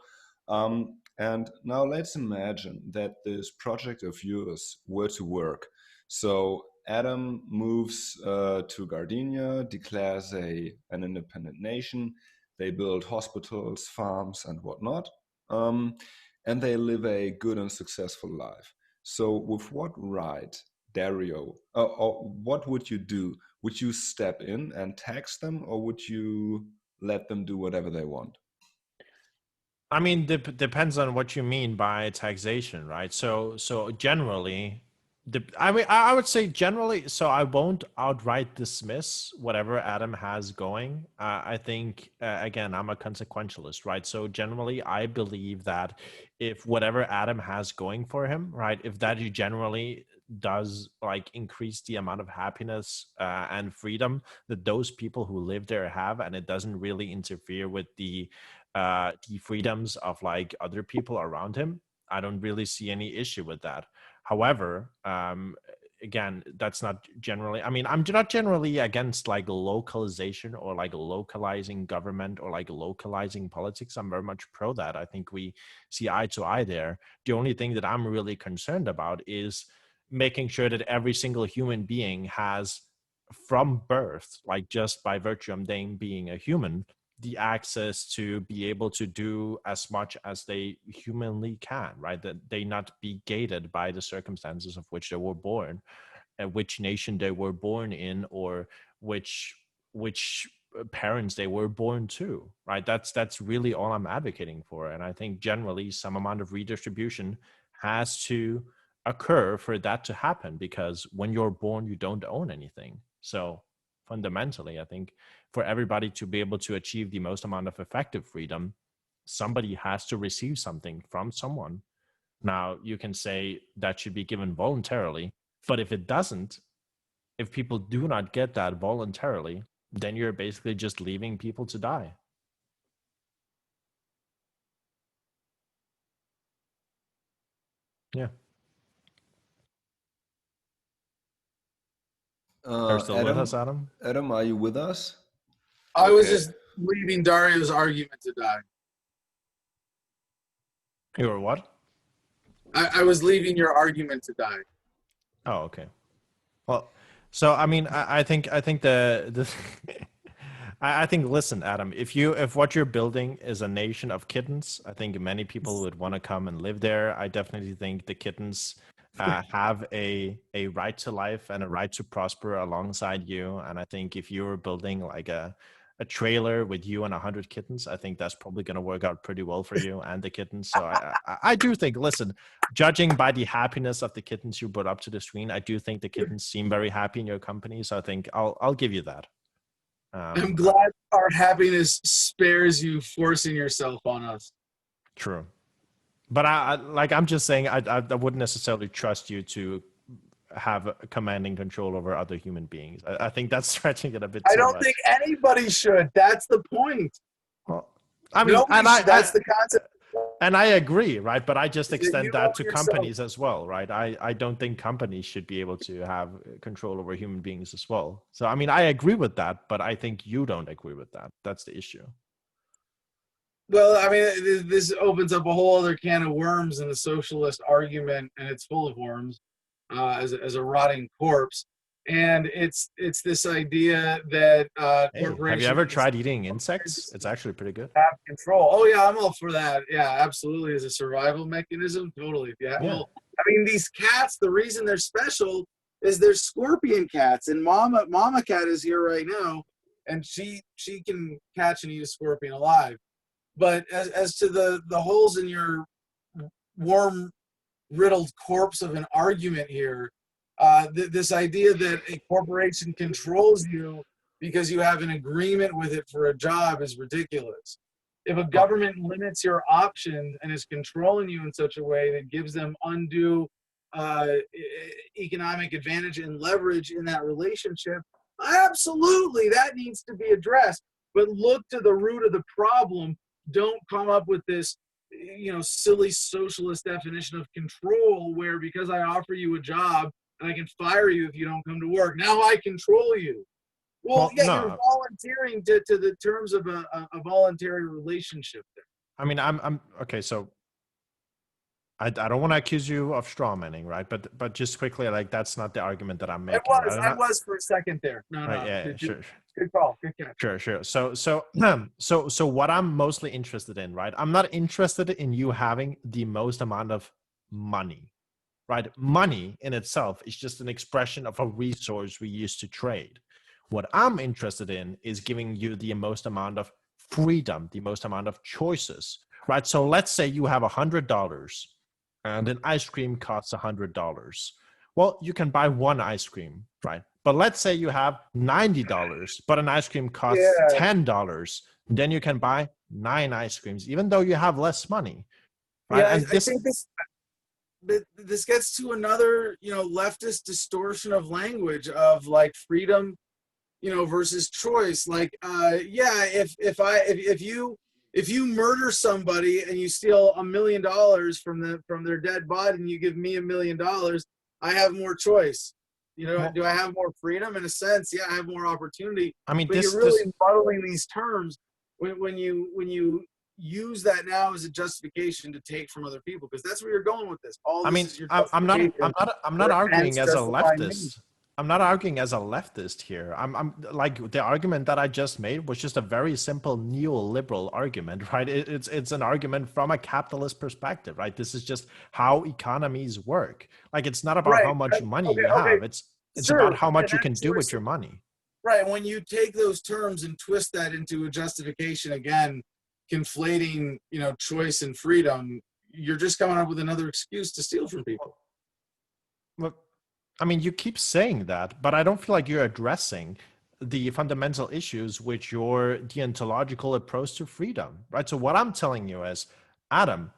And now let's imagine that this project of yours were to work. So Adam moves to Gardenia, declares an independent nation. They build hospitals, farms, and whatnot. And they live a good and successful life. So with what right, Dario, or what would you do? Would you step in and tax them, or would you let them do whatever they want? I mean, depends on what you mean by taxation, right? So generally, I would say generally. So I won't outright dismiss whatever Adam has going. I think again, I'm a consequentialist, right? So generally, I believe that if whatever Adam has going for him, right, if that generally does like increase the amount of happiness and freedom that those people who live there have, and it doesn't really interfere with the freedoms of like other people around him, I don't really see any issue with that. However, again, that's not generally, I mean, I'm not generally against like localization or like localizing government or like localizing politics. I'm very much pro that. I think we see eye to eye there. The only thing that I'm really concerned about is making sure that every single human being has, from birth, like just by virtue of them being a human, the access to be able to do as much as they humanly can, right? That they not be gated by the circumstances of which they were born, and which nation they were born in, or which parents they were born to, right? That's really all I'm advocating for. And I think generally some amount of redistribution has to occur for that to happen, because when you're born, you don't own anything. So fundamentally, I think for everybody to be able to achieve the most amount of effective freedom, somebody has to receive something from someone. Now, you can say that should be given voluntarily, but if it doesn't, if people do not get that voluntarily, then you're basically just leaving people to die. Yeah. Are you still with us, Adam? Adam, are you with us? I was just leaving Dario's argument to die. You were what? I was leaving your argument to die. Oh, okay. Well, so I mean, I think the I think, listen, Adam, if what you're building is a nation of kittens, I think many people would want to come and live there. I definitely think the kittens have a right to life and a right to prosper alongside you. And I think if you were building like a trailer with you and 100 kittens, I think that's probably going to work out pretty well for you and the kittens. So I do think, listen, judging by the happiness of the kittens you brought up to the screen, I do think the kittens seem very happy in your company. So I think I'll give you that. I'm glad our happiness spares you forcing yourself on us. True. But I'm just saying, I wouldn't necessarily trust you to have commanding control over other human beings. I think that's stretching it a bit too much. I don't think anybody should. That's the point. Well, I mean, that's the concept. And I agree, right? But I just extend that to companies as well, right? I don't think companies should be able to have control over human beings as well. So, I mean, I agree with that, but I think you don't agree with that. That's the issue. Well, I mean, this opens up a whole other can of worms in the socialist argument, and it's full of worms as a rotting corpse. And it's this idea that corporations have you ever tried eating insects? It's actually pretty good. Have control. Oh yeah, I'm all for that. Yeah, absolutely. As a survival mechanism, totally. Yeah. Well, I mean, these cats, the reason they're special is they're scorpion cats, and Mama Cat is here right now, and she can catch and eat a scorpion alive. But as to the holes in your worm-riddled corpse of an argument here, this idea that a corporation controls you because you have an agreement with it for a job is ridiculous. If a government limits your options and is controlling you in such a way that gives them undue economic advantage and leverage in that relationship, absolutely, that needs to be addressed. But look to the root of the problem. Don't come up with this, silly socialist definition of control where because I offer you a job and I can fire you if you don't come to work, now I control you. Well, yeah, no. You're volunteering to the terms of a voluntary relationship there. I mean, I'm okay. So I don't want to accuse you of straw manning, right? But just quickly, like, that's not the argument that I'm making. I was for a second there. No, right, yeah, sure. Good call. Good catch. Sure. So what I'm mostly interested in, right? I'm not interested in you having the most amount of money, right? Money in itself is just an expression of a resource we use to trade. What I'm interested in is giving you the most amount of freedom, the most amount of choices, right? So let's say you have $100 and an ice cream costs $100. Well, you can buy one ice cream, right? But let's say you have $90, but an ice cream costs $10. Then you can buy 9 ice creams, even though you have less money, right? Yeah, And I think this gets to another, leftist distortion of language of like freedom, versus choice. Like, if you murder somebody and you steal $1 million from their dead body and you give me $1 million, I have more choice. Do I have more freedom? In a sense, yeah, I have more opportunity. I mean, but you're really muddling these terms when you use that now as a justification to take from other people, because that's where you're going with this. I'm not arguing as a leftist. I'm not arguing as a leftist here. I'm like, the argument that I just made was just a very simple neoliberal argument, right? It's an argument from a capitalist perspective, right? This is just how economies work. Like, it's not about how much money you have. It's about how much you can do with your money. Right. When you take those terms and twist that into a justification, again, conflating, choice and freedom, you're just coming up with another excuse to steal from people. Look, I mean, you keep saying that, but I don't feel like you're addressing the fundamental issues with your deontological approach to freedom, right? So what I'm telling you is, Adam,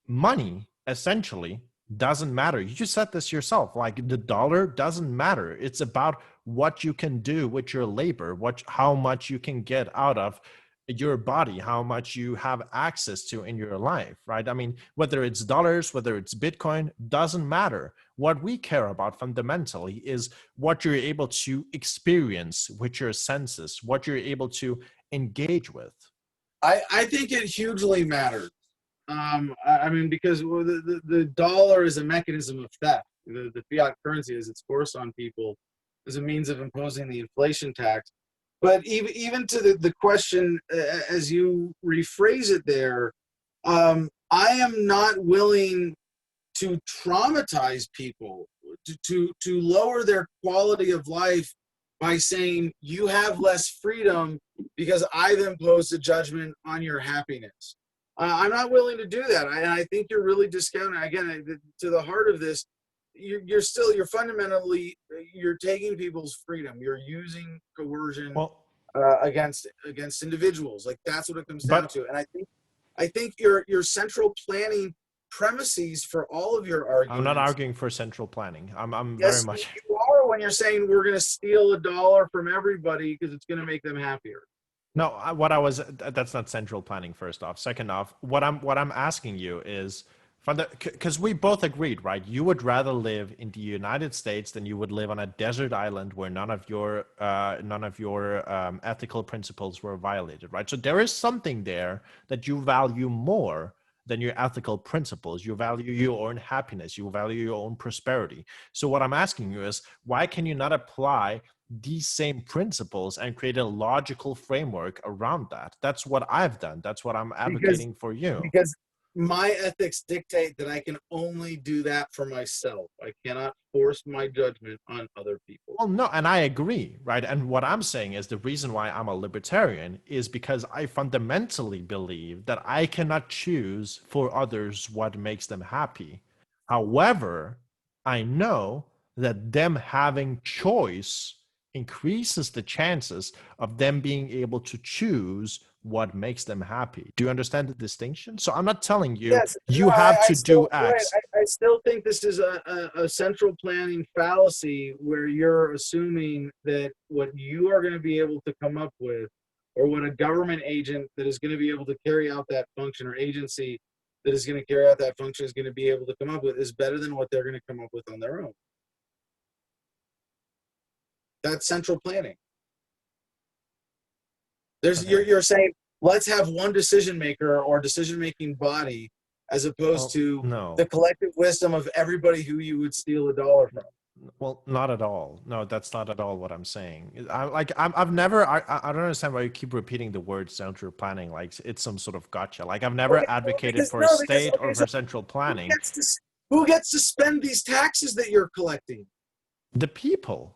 money essentially doesn't matter. You just said this yourself. Like, the dollar doesn't matter. It's about what you can do with your labor, how much you can get out of your body, how much you have access to in your life, right? I mean, whether it's dollars, whether it's Bitcoin, doesn't matter. What we care about fundamentally is what you're able to experience with your senses, what you're able to engage with. I think it hugely matters. I mean, because the dollar is a mechanism of theft. The fiat currency, as it's forced on people, is a means of imposing the inflation tax. But even to the question, as you rephrase it there, I am not willing to traumatize people, to lower their quality of life by saying you have less freedom because I've imposed a judgment on your happiness. I'm not willing to do that. I think you're really discounting, again, to the heart of this. You're fundamentally taking people's freedom. You're using coercion against individuals. Like, that's what it comes down to. And I think your central planning premises for all of your arguments. I'm not arguing for central planning. I'm yes, very much. You are, when you're saying we're going to steal $1 from everybody because it's going to make them happier. No, that's not central planning. First off, second off, what I'm asking you is, because we both agreed, right? You would rather live in the United States than you would live on a desert island where none of your ethical principles were violated, right? So there is something there that you value more than your ethical principles. You value your own happiness. You value your own prosperity. So what I'm asking you is, why can you not apply these same principles and create a logical framework around that? That's what I've done. That's what I'm advocating for you. Because my ethics dictate that I can only do that for myself. I cannot force my judgment on other people. Well, no, and I agree, right? And what I'm saying is, the reason why I'm a libertarian is because I fundamentally believe that I cannot choose for others what makes them happy. However, I know that them having choice increases the chances of them being able to choose what makes them happy. Do you understand the distinction? So I'm not telling you have to do X. I still think this is a central planning fallacy, where you're assuming that what you are going to be able to come up with, or what a government agent that is going to be able to carry out that function, or agency that is going to carry out that function, is going to be able to come up with, is better than what they're going to come up with on their own. That's central planning. You're saying, let's have one decision maker or decision making body, as opposed to the collective wisdom of everybody who you would steal $1 from. Well, not at all. No, that's not at all what I'm saying. I've never, I don't understand why you keep repeating the word central planning like it's some sort of gotcha. Like I've never Okay, well, advocated because for a no, because state or okay, for so central who planning. gets to who gets to spend these taxes that you're collecting? The people.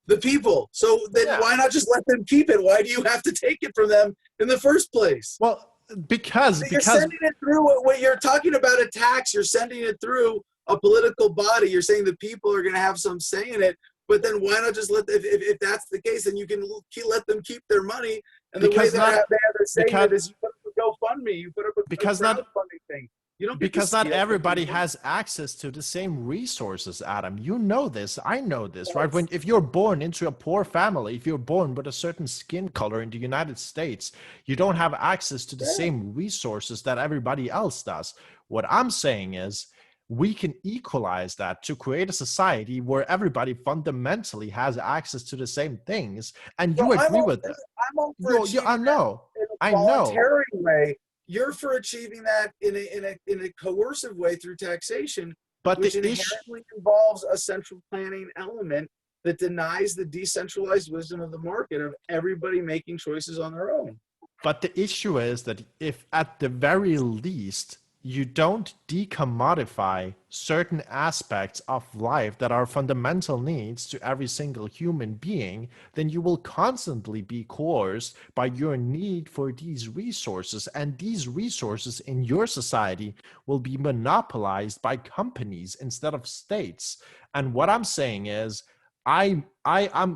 The people. So then Yeah. why not just let them keep it? Why do you have to take it from them in the first place? Well, because You're sending it through what you're talking about a tax. You're sending it through a political body. You're saying the people are going to have some say in it. But then why not just if that's the case, then you can let them keep their money. And the way because that not they have their say in because it is you put up a GoFundMe, you put up a because not crowdfunding thing. You don't get to because not steal from everybody people. has access to the same resources, Adam. You know this, I know this, right? When if you're born into a poor family, if you're born with a certain skin color in the United States, you don't have access to the same resources that everybody else does. What I'm saying is we can equalize that to create a society where everybody fundamentally has access to the same things, and So you agree with that. I'm all for You achieving I know. that in a I know. voluntary way. You're for achieving that in a coercive way through taxation, But which the issue inherently involves a central planning element that denies the decentralized wisdom of the market of everybody making choices on their own. But the issue is that if at the very least you don't decommodify certain aspects of life that are fundamental needs to every single human being, then you will constantly be coerced by your need for these resources. And these resources in your society will be monopolized by companies instead of states. And what I'm saying is, I'm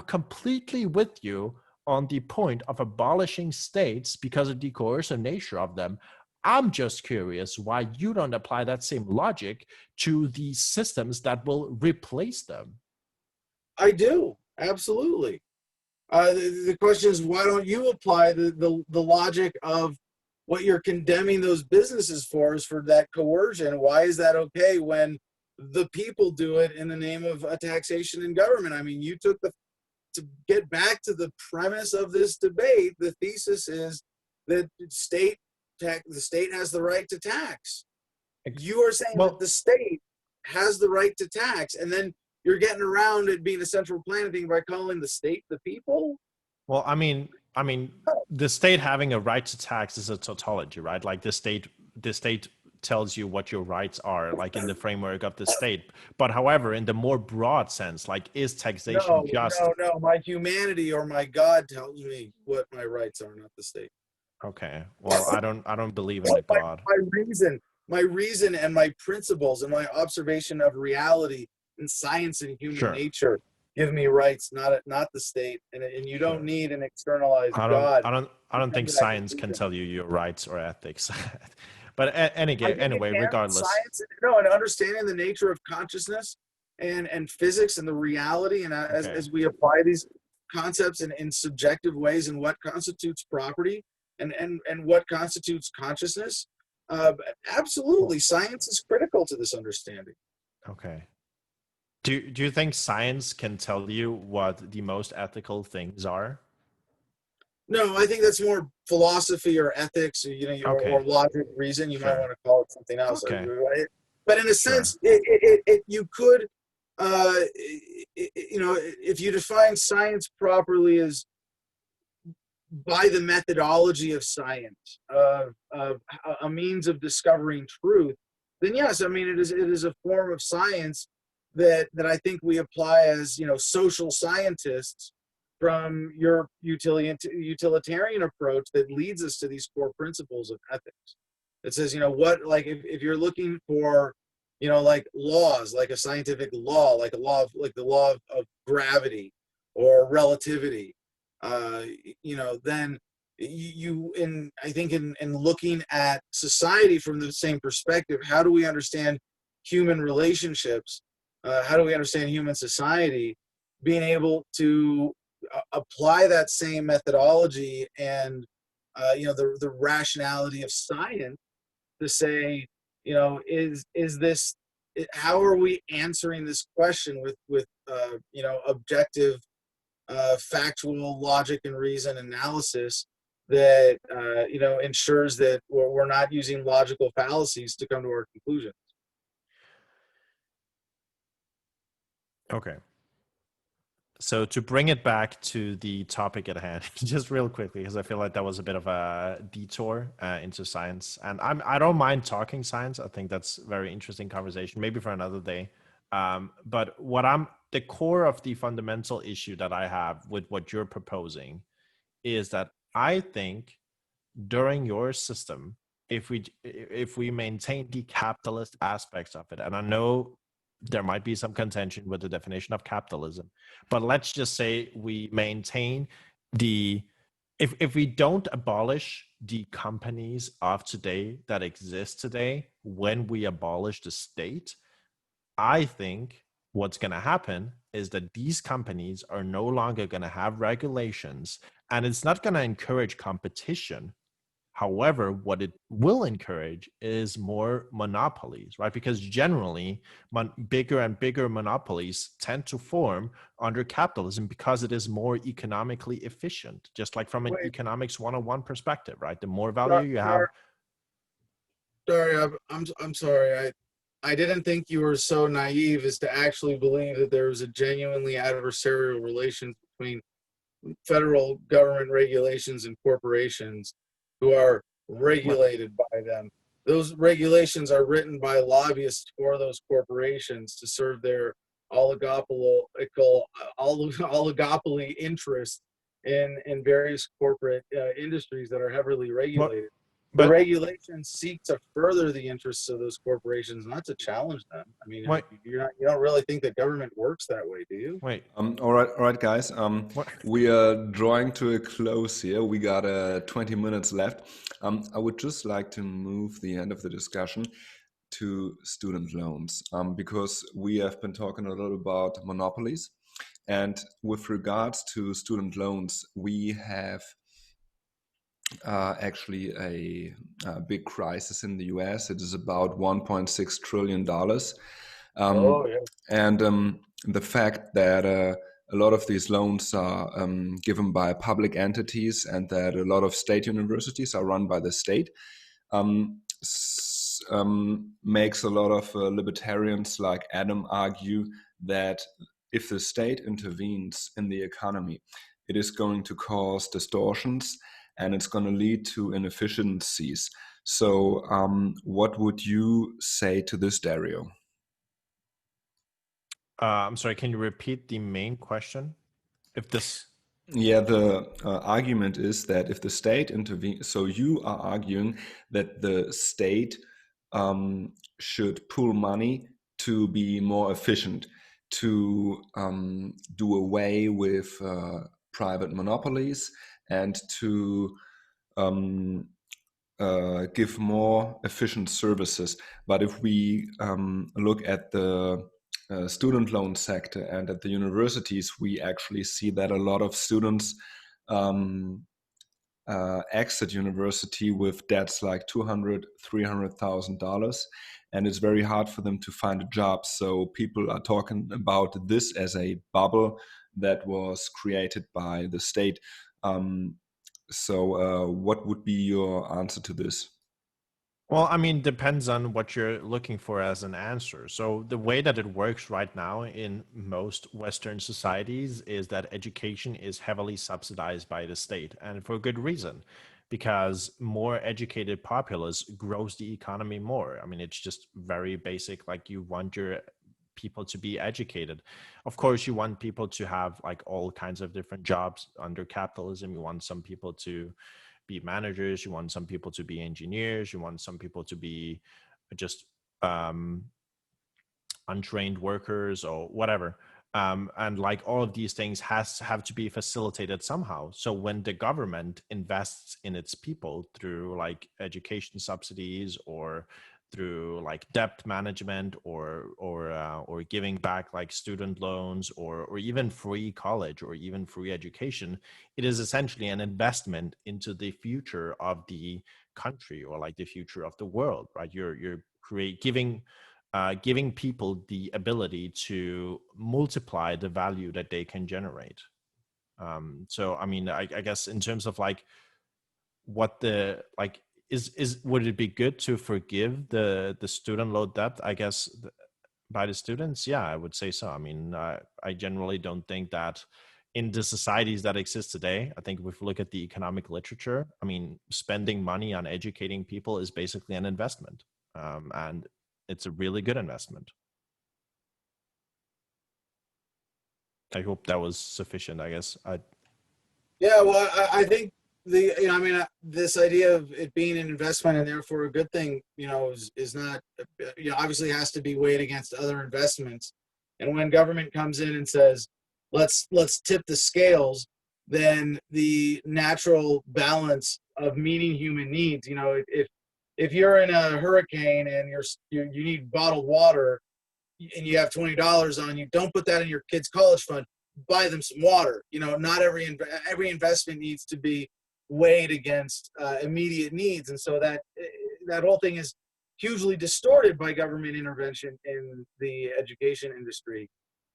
completely with you on the point of abolishing states because of the coercive nature of them. I'm just curious why you don't apply that same logic to the systems that will replace them. I do, absolutely. The question is, why don't you apply the logic of what you're condemning those businesses for is for that coercion? Why is that okay when the people do it in the name of a taxation and government? I mean, you took to get back to the premise of this debate, the thesis is that the state has the right to tax. You are saying that Well, the state has the right to tax, and then you're getting around it being a central planning thing by calling the state the people. well, I mean, the state having a right to tax is a tautology, right? Like the state tells you what your rights are, like in the framework of the state. But however, in the more broad sense, like is taxation No, just? no. My humanity or my God tells me what my rights are, not the state. Okay. Well, I don't believe in a God. My reason and my principles and my observation of reality and science and human Sure. nature give me rights, not the state. And you don't Sure. need an externalized I don't, God I don't, I to don't come think to that science can conclusion. tell you your rights or ethics. But I think it anyway, can. regardless. Science, no, and understanding the nature of consciousness and physics and the reality, and Okay. as we apply these concepts in subjective ways, and what constitutes property and what constitutes consciousness, uh, absolutely, Well, science is critical to this understanding. okay. Do you think science can tell you what the most ethical things are? No, I think that's more philosophy or ethics, or, or Okay. logic, reason. You might Sure. want to call it something else. Okay. But in a Sure. sense, you could, if you define science properly as by the methodology of science, of a means of discovering truth, then yes, I mean it is a form of science that I think we apply as social scientists from your utilitarian approach that leads us to these core principles of ethics. It says what, like if you're looking for like laws, like a scientific law, like a law of like the law of gravity or relativity, uh, then I think in looking at society from the same perspective, how do we understand human relationships? How do we understand human society? Being able to apply that same methodology and the rationality of science to say, is this? How are we answering this question with objective factual logic and reason analysis that ensures that we're not using logical fallacies to come to our conclusions. Okay. So to bring it back to the topic at hand, just real quickly, because I feel like that was a bit of a detour into science, and I don't mind talking science. I think that's a very interesting conversation, maybe for another day. But the core of the fundamental issue that I have with what you're proposing is that I think during your system, if we maintain the capitalist aspects of it, and I know there might be some contention with the definition of capitalism, but let's just say we maintain the if we don't abolish the companies of today that exist today when we abolish the state, I think what's going to happen is that these companies are no longer going to have regulations, and it's not going to encourage competition. However, what it will encourage is more monopolies, right? Because generally, bigger and bigger monopolies tend to form under capitalism because it is more economically efficient, just like from an Wait, economics 101 perspective, right? The more value Dar- you have. Dar- Dario, I'm sorry. I didn't think you were so naive as to actually believe that there was a genuinely adversarial relation between federal government regulations and corporations who are regulated by them. Those regulations are written by lobbyists for those corporations to serve their oligopoly interest in various corporate industries that are heavily But, regulated. The but regulations seek to further the interests of those corporations, not to challenge them. I mean, wait, you don't really think that government works that way, do you? wait, All right, guys. what? We are drawing to a close here. We got 20 minutes left. I would just like to move the end of the discussion to student loans, because we have been talking a lot about monopolies. And with regards to student loans, we have actually a big crisis in the US. It is about $1.6 trillion. Oh, yeah. And the fact that a lot of these loans are given by public entities and that a lot of state universities are run by the state makes a lot of libertarians like Adam argue that if the state intervenes in the economy, it is going to cause distortions and it's going to lead to inefficiencies. So, what would you say to this, Dario? I'm sorry, can you repeat the main question? If this. Yeah, the argument is that if the state intervenes, so you are arguing that the state should pool money to be more efficient, to do away with private monopolies, and to um, give more efficient services. But if we look at the student loan sector and at the universities, we actually see that a lot of students um, exit university with debts like $200,000, $300,000, and it's very hard for them to find a job. So people are talking about this as a bubble that was created by the state. What would be your answer to this? Well, I mean, depends on what you're looking for as an answer. So the way that it works right now in most Western societies is that education is heavily subsidized by the state, and for good reason, because more educated populace grows the economy more. I mean, it's just very basic. Like, you want your people to be educated. Of course, you want people to have like all kinds of different jobs under capitalism. You want some people to be managers, you want some people to be engineers, you want some people to be just um, untrained workers or whatever. And like all of these things have to be facilitated somehow. So when the government invests in its people through like education subsidies or through like debt management or giving back like student loans or even free college or even free education, it is essentially an investment into the future of the country or like the future of the world, right? You're giving people the ability to multiply the value that they can generate. So, I mean, I guess in terms of like what the like is would it be good to forgive the student loan debt? I guess by the students? Yeah, I would say so. I mean, I generally don't think that in the societies that exist today, I think if we look at the economic literature, I mean, spending money on educating people is basically an investment. And it's a really good investment. I hope that was sufficient, I guess. Yeah, well, I think this idea of it being an investment and therefore a good thing, is not, obviously has to be weighed against other investments. And when government comes in and says, let's tip the scales, then the natural balance of meeting human needs, if you're in a hurricane and you need bottled water and you have $20 on you, don't put that in your kid's college fund. Buy them some water. Not every investment needs to be weighed against immediate needs, and so that whole thing is hugely distorted by government intervention in the education industry.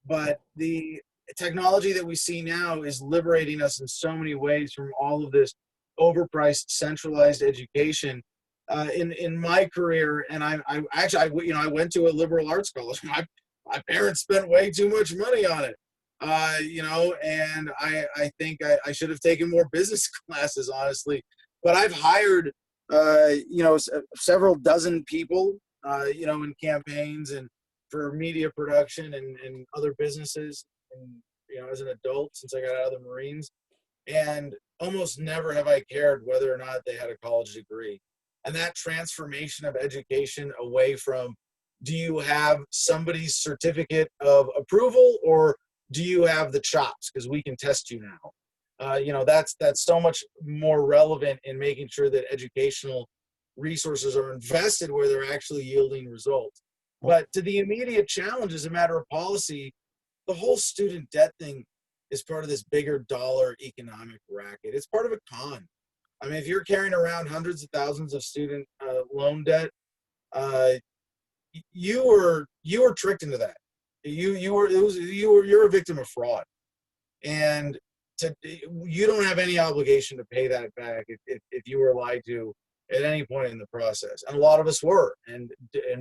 But the technology that we see now is liberating us in so many ways from all of this overpriced, centralized education. In my career, and I went to a liberal arts college. My parents spent way too much money on it. And I think I should have taken more business classes, honestly. But I've hired, several dozen people, in campaigns and for media production and other businesses, and, as an adult since I got out of the Marines. And almost never have I cared whether or not they had a college degree. And that transformation of education away from, do you have somebody's certificate of approval, or do you have the chops? Because we can test you now. That's so much more relevant in making sure that educational resources are invested where they're actually yielding results. But to the immediate challenge as a matter of policy, the whole student debt thing is part of this bigger dollar economic racket. It's part of a con. I mean, if you're carrying around hundreds of thousands of student loan debt, you were tricked into that. You're a victim of fraud, and you don't have any obligation to pay that back if you were lied to at any point in the process. And a lot of us were, and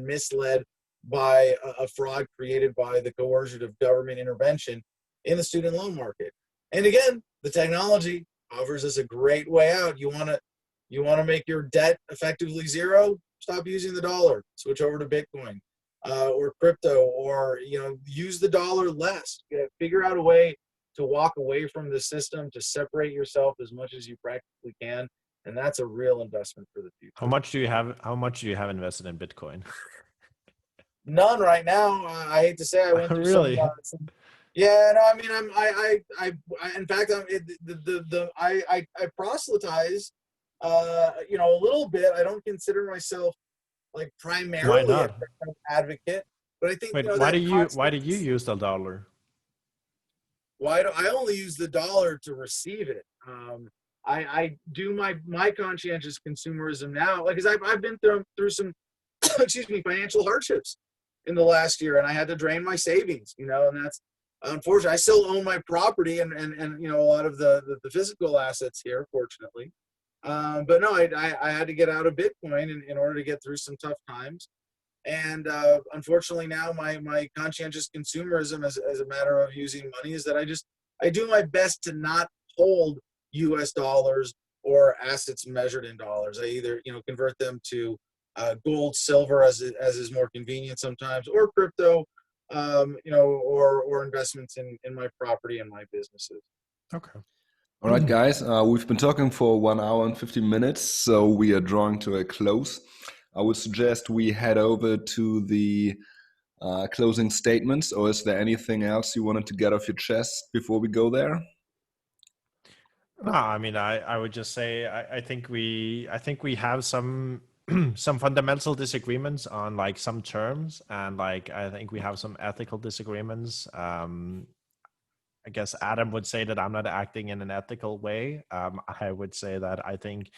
misled by a fraud created by the coercion of government intervention in the student loan market. And again, the technology offers us a great way out. You want to make your debt effectively zero? Stop using the dollar. Switch over to Bitcoin or crypto, or use the dollar less. Figure out a way to walk away from the system, to separate yourself as much as you practically can, and that's a real investment for the future. How much do you have invested in Bitcoin? None right now. I hate to say, I went through really. Yeah, no, I mean, in fact, I proselytize, a little bit. I don't consider myself like primarily an advocate, but I think. Wait, why do you use the dollar? Why do I only use the dollar to receive it? I do my conscientious consumerism now, like, because I've been through some, excuse me, financial hardships in the last year, and I had to drain my savings, and that's. Unfortunately, I still own my property and a lot of the physical assets here, fortunately. But no, I had to get out of Bitcoin in order to get through some tough times. And unfortunately now my conscientious consumerism as a matter of using money is that I do my best to not hold US dollars or assets measured in dollars. I either, convert them to gold, silver as is more convenient sometimes, or crypto, or investments in my property and my businesses. Okay. All right, guys, we've been talking for 1 hour and 50 minutes, so we are drawing to a close. I would suggest we head over to the closing statements, or is there anything else you wanted to get off your chest before we go there? No, I mean, I would just say I think we have some some fundamental disagreements on like some terms, and like I think we have some ethical disagreements. I guess Adam would say that I'm not acting in an ethical way. I would say that I think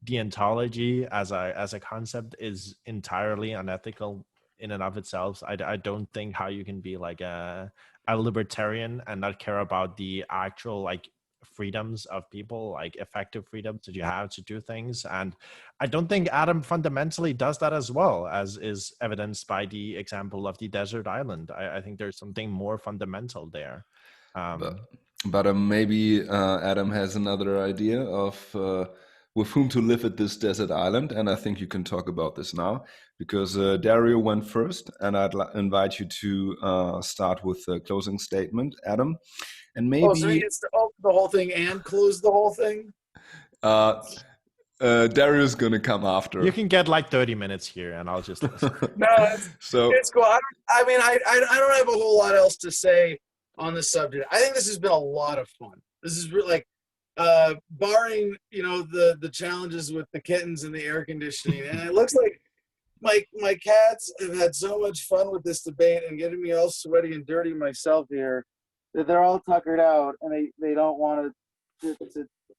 deontology as a concept is entirely unethical in and of itself. I don't think how you can be like a libertarian and not care about the actual like freedoms of people, like effective freedoms that you have to do things. And I don't think Adam fundamentally does that as well, as is evidenced by the example of the desert island. I think there's something more fundamental there. But maybe Adam has another idea of with whom to live at this desert island, and I think you can talk about this now, because Dario went first, and I'd invite you to start with a closing statement, Adam, and maybe. Oh, so he gets to open the whole thing and close the whole thing? Dario's gonna come after. You can get like 30 minutes here, and I'll just listen. No, it's cool. I mean, I don't have a whole lot else to say on this subject. I think this has been a lot of fun. This is really like, barring the challenges with the kittens and the air conditioning, and it looks like my cats have had so much fun with this debate and getting me all sweaty and dirty myself here that they're all tuckered out and they don't want to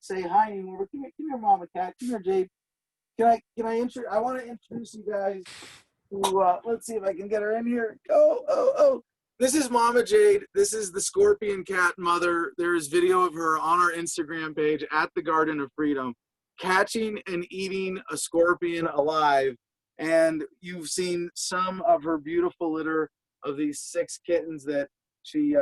say hi anymore. Come here, Mama Cat. Come here, Jade. I want to introduce you guys to, let's see if I can get her in here. Oh. This is Mama Jade. This is the scorpion cat mother. There is video of her on our Instagram page at the Garden of Freedom, catching and eating a scorpion alive. And you've seen some of her beautiful litter of these 6 kittens that she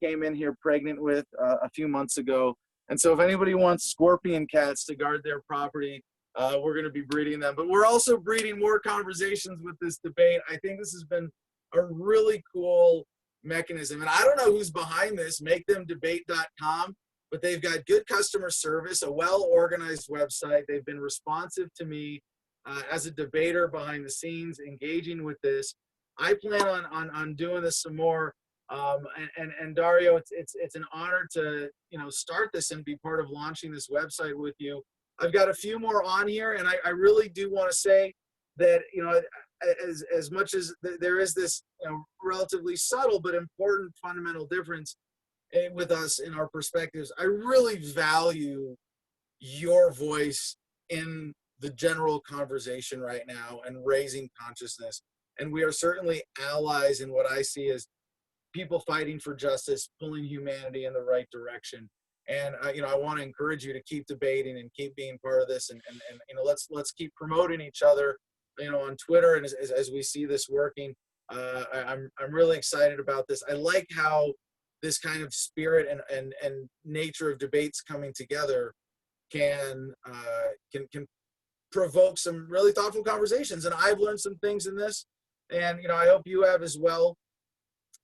came in here pregnant with a few months ago. And so if anybody wants scorpion cats to guard their property, we're going to be breeding them. But we're also breeding more conversations with this debate. I think this has been a really cool mechanism. And I don't know who's behind this, makethemdebate.com, but they've got good customer service, a well-organized website. They've been responsive to me as a debater behind the scenes, engaging with this. I plan on doing this some more. And Dario, it's an honor to start this and be part of launching this website with you. I've got a few more on here, and I really do want to say that as much as there is this relatively subtle but important fundamental difference with us in our perspectives, I really value your voice in the general conversation right now and raising consciousness. And we are certainly allies in what I see as people fighting for justice, pulling humanity in the right direction. And I want to encourage you to keep debating and keep being part of this, and let's keep promoting each other on Twitter, and as we see this working. I'm really excited about this. I like how this kind of spirit and nature of debates coming together can provoke some really thoughtful conversations, and I've learned some things in this, and I hope you have as well.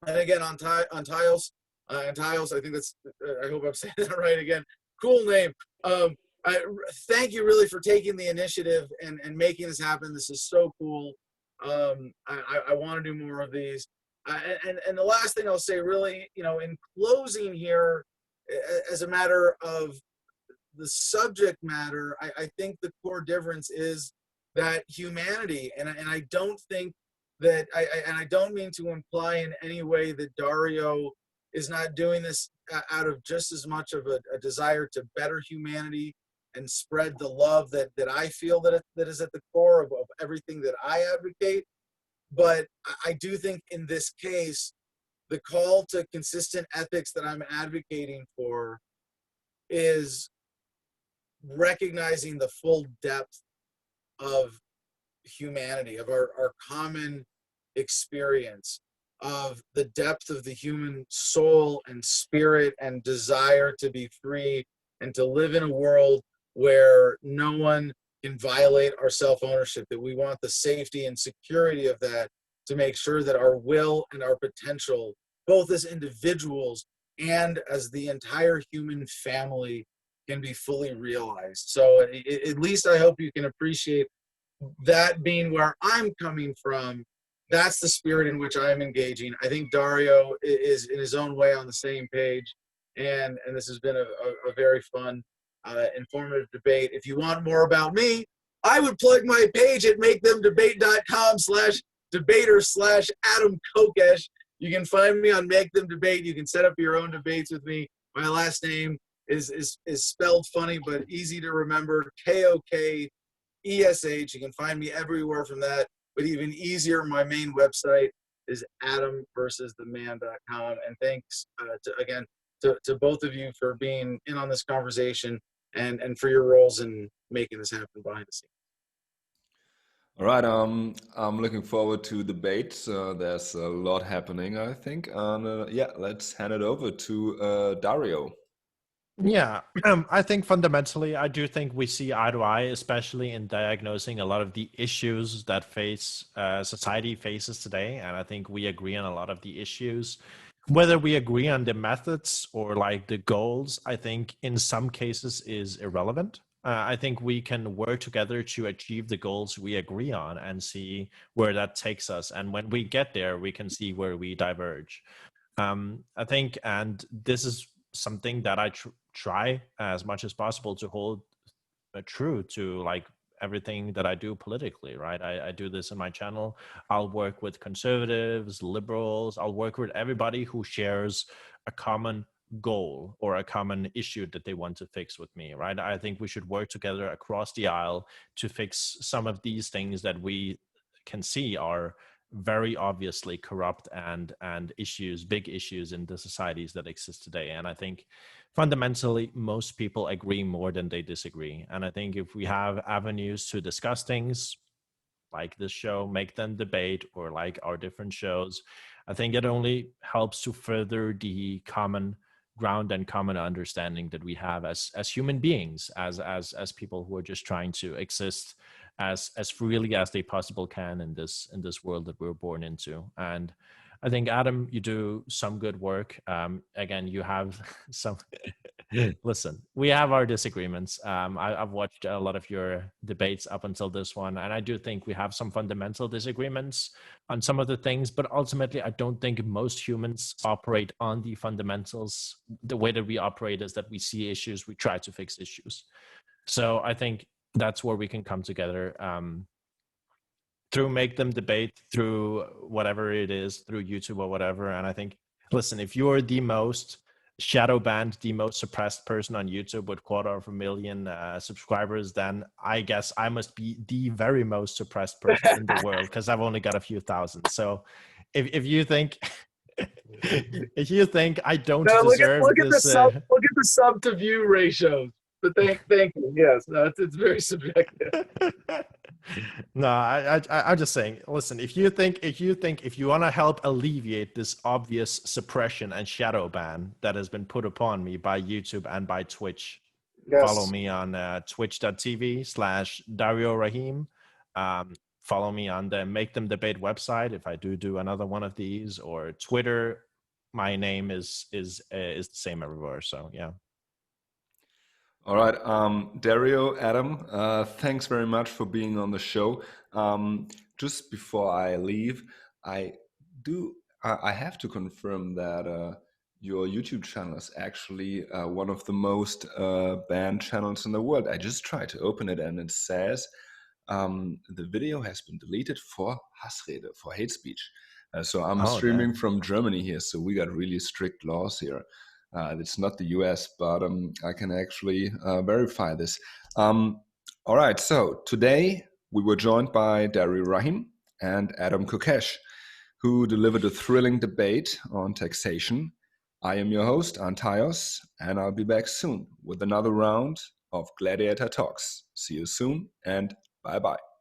And again, on Tiles, I think that's, I hope I'm saying that right again. Cool name. Thank you really for taking the initiative and making this happen. This is so cool. I want to do more of these. And the last thing I'll say really, in closing here, as a matter of the subject matter, I think the core difference is that humanity, and I don't think that, I don't mean to imply in any way that Dario is not doing this out of just as much of a desire to better humanity and spread the love that I feel that is at the core of everything that I advocate. But I do think in this case, the call to consistent ethics that I'm advocating for is recognizing the full depth of humanity, of our common experience, of the depth of the human soul and spirit and desire to be free and to live in a world where no one can violate our self-ownership, that we want the safety and security of that to make sure that our will and our potential, both as individuals and as the entire human family, can be fully realized. So at least I hope you can appreciate that being where I'm coming from. That's the spirit in which I'm engaging. I think Dario is in his own way on the same page. And this has been a very fun, informative debate. If you want more about me, I would plug my page at makethemdebate.com/debater/Adam Kokesh. You can find me on Make Them Debate. You can set up your own debates with me. My last name is spelled funny but easy to remember, Kokesh. You can find me everywhere from that. But even easier, my main website is adamversustheman.com. And thanks to to both of you for being in on this conversation and for your roles in making this happen behind the scenes. All right, I'm looking forward to debate. There's a lot happening, I think. And yeah, let's hand it over to Dario. Yeah, I think fundamentally, I do think we see eye to eye, especially in diagnosing a lot of the issues that society faces today. And I think we agree on a lot of the issues. Whether we agree on the methods or like the goals, I think in some cases is irrelevant. I think we can work together to achieve the goals we agree on and see where that takes us. And when we get there, we can see where we diverge. I think, and this is something that I try as much as possible to hold true to, like everything that I do politically, right? I do this in my channel. I'll work with conservatives, liberals. I'll work with everybody who shares a common goal or a common issue that they want to fix with me, right? I think we should work together across the aisle to fix some of these things that we can see are very obviously corrupt and issues, big issues in the societies that exist today. And I think fundamentally most people agree more than they disagree. And I think if we have avenues to discuss things like this show, make them debate, or like our different shows, I think it only helps to further the common ground and common understanding that we have as human beings, as people who are just trying to exist as freely as they possible can in this world that we're born into. And I think, Adam, you do some good work. Again, you have some. Listen, we have our disagreements. I've watched a lot of your debates up until this one, and I do think we have some fundamental disagreements on some of the things. But ultimately, I don't think most humans operate on the fundamentals. The way that we operate is that we see issues, we try to fix issues. So I think that's where we can come together. Through make them debate, through whatever it is, through YouTube or whatever. And I think, listen, if you're the most shadow banned, the most suppressed person on YouTube with 250,000 subscribers, then I guess I must be the very most suppressed person in the world because I've only got a few thousand. So if you think if you think I don't deserve look at this, the sub to view ratios. But thank you. Yes, it's very subjective. No, I'm just saying. Listen, if you want to help alleviate this obvious suppression and shadow ban that has been put upon me by YouTube and by Twitch, Yes. Follow me on twitch.tv/Dario Rahim. Follow me on the Make Them Debate website if I do another one of these, or Twitter. My name is the same everywhere. So yeah. All right, Dario, Adam, thanks very much for being on the show. Just before I leave, I have to confirm that your YouTube channel is actually one of the most banned channels in the world. I just tried to open it and it says the video has been deleted for Hassrede, for hate speech. So I'm streaming from Germany here, so we got really strict laws here. It's not the US, but I can actually verify this. All right, so today we were joined by Dario Rahim and Adam Kokesh, who delivered a thrilling debate on taxation. I am your host, Antaios, and I'll be back soon with another round of Gladiator Talks. See you soon, and bye-bye.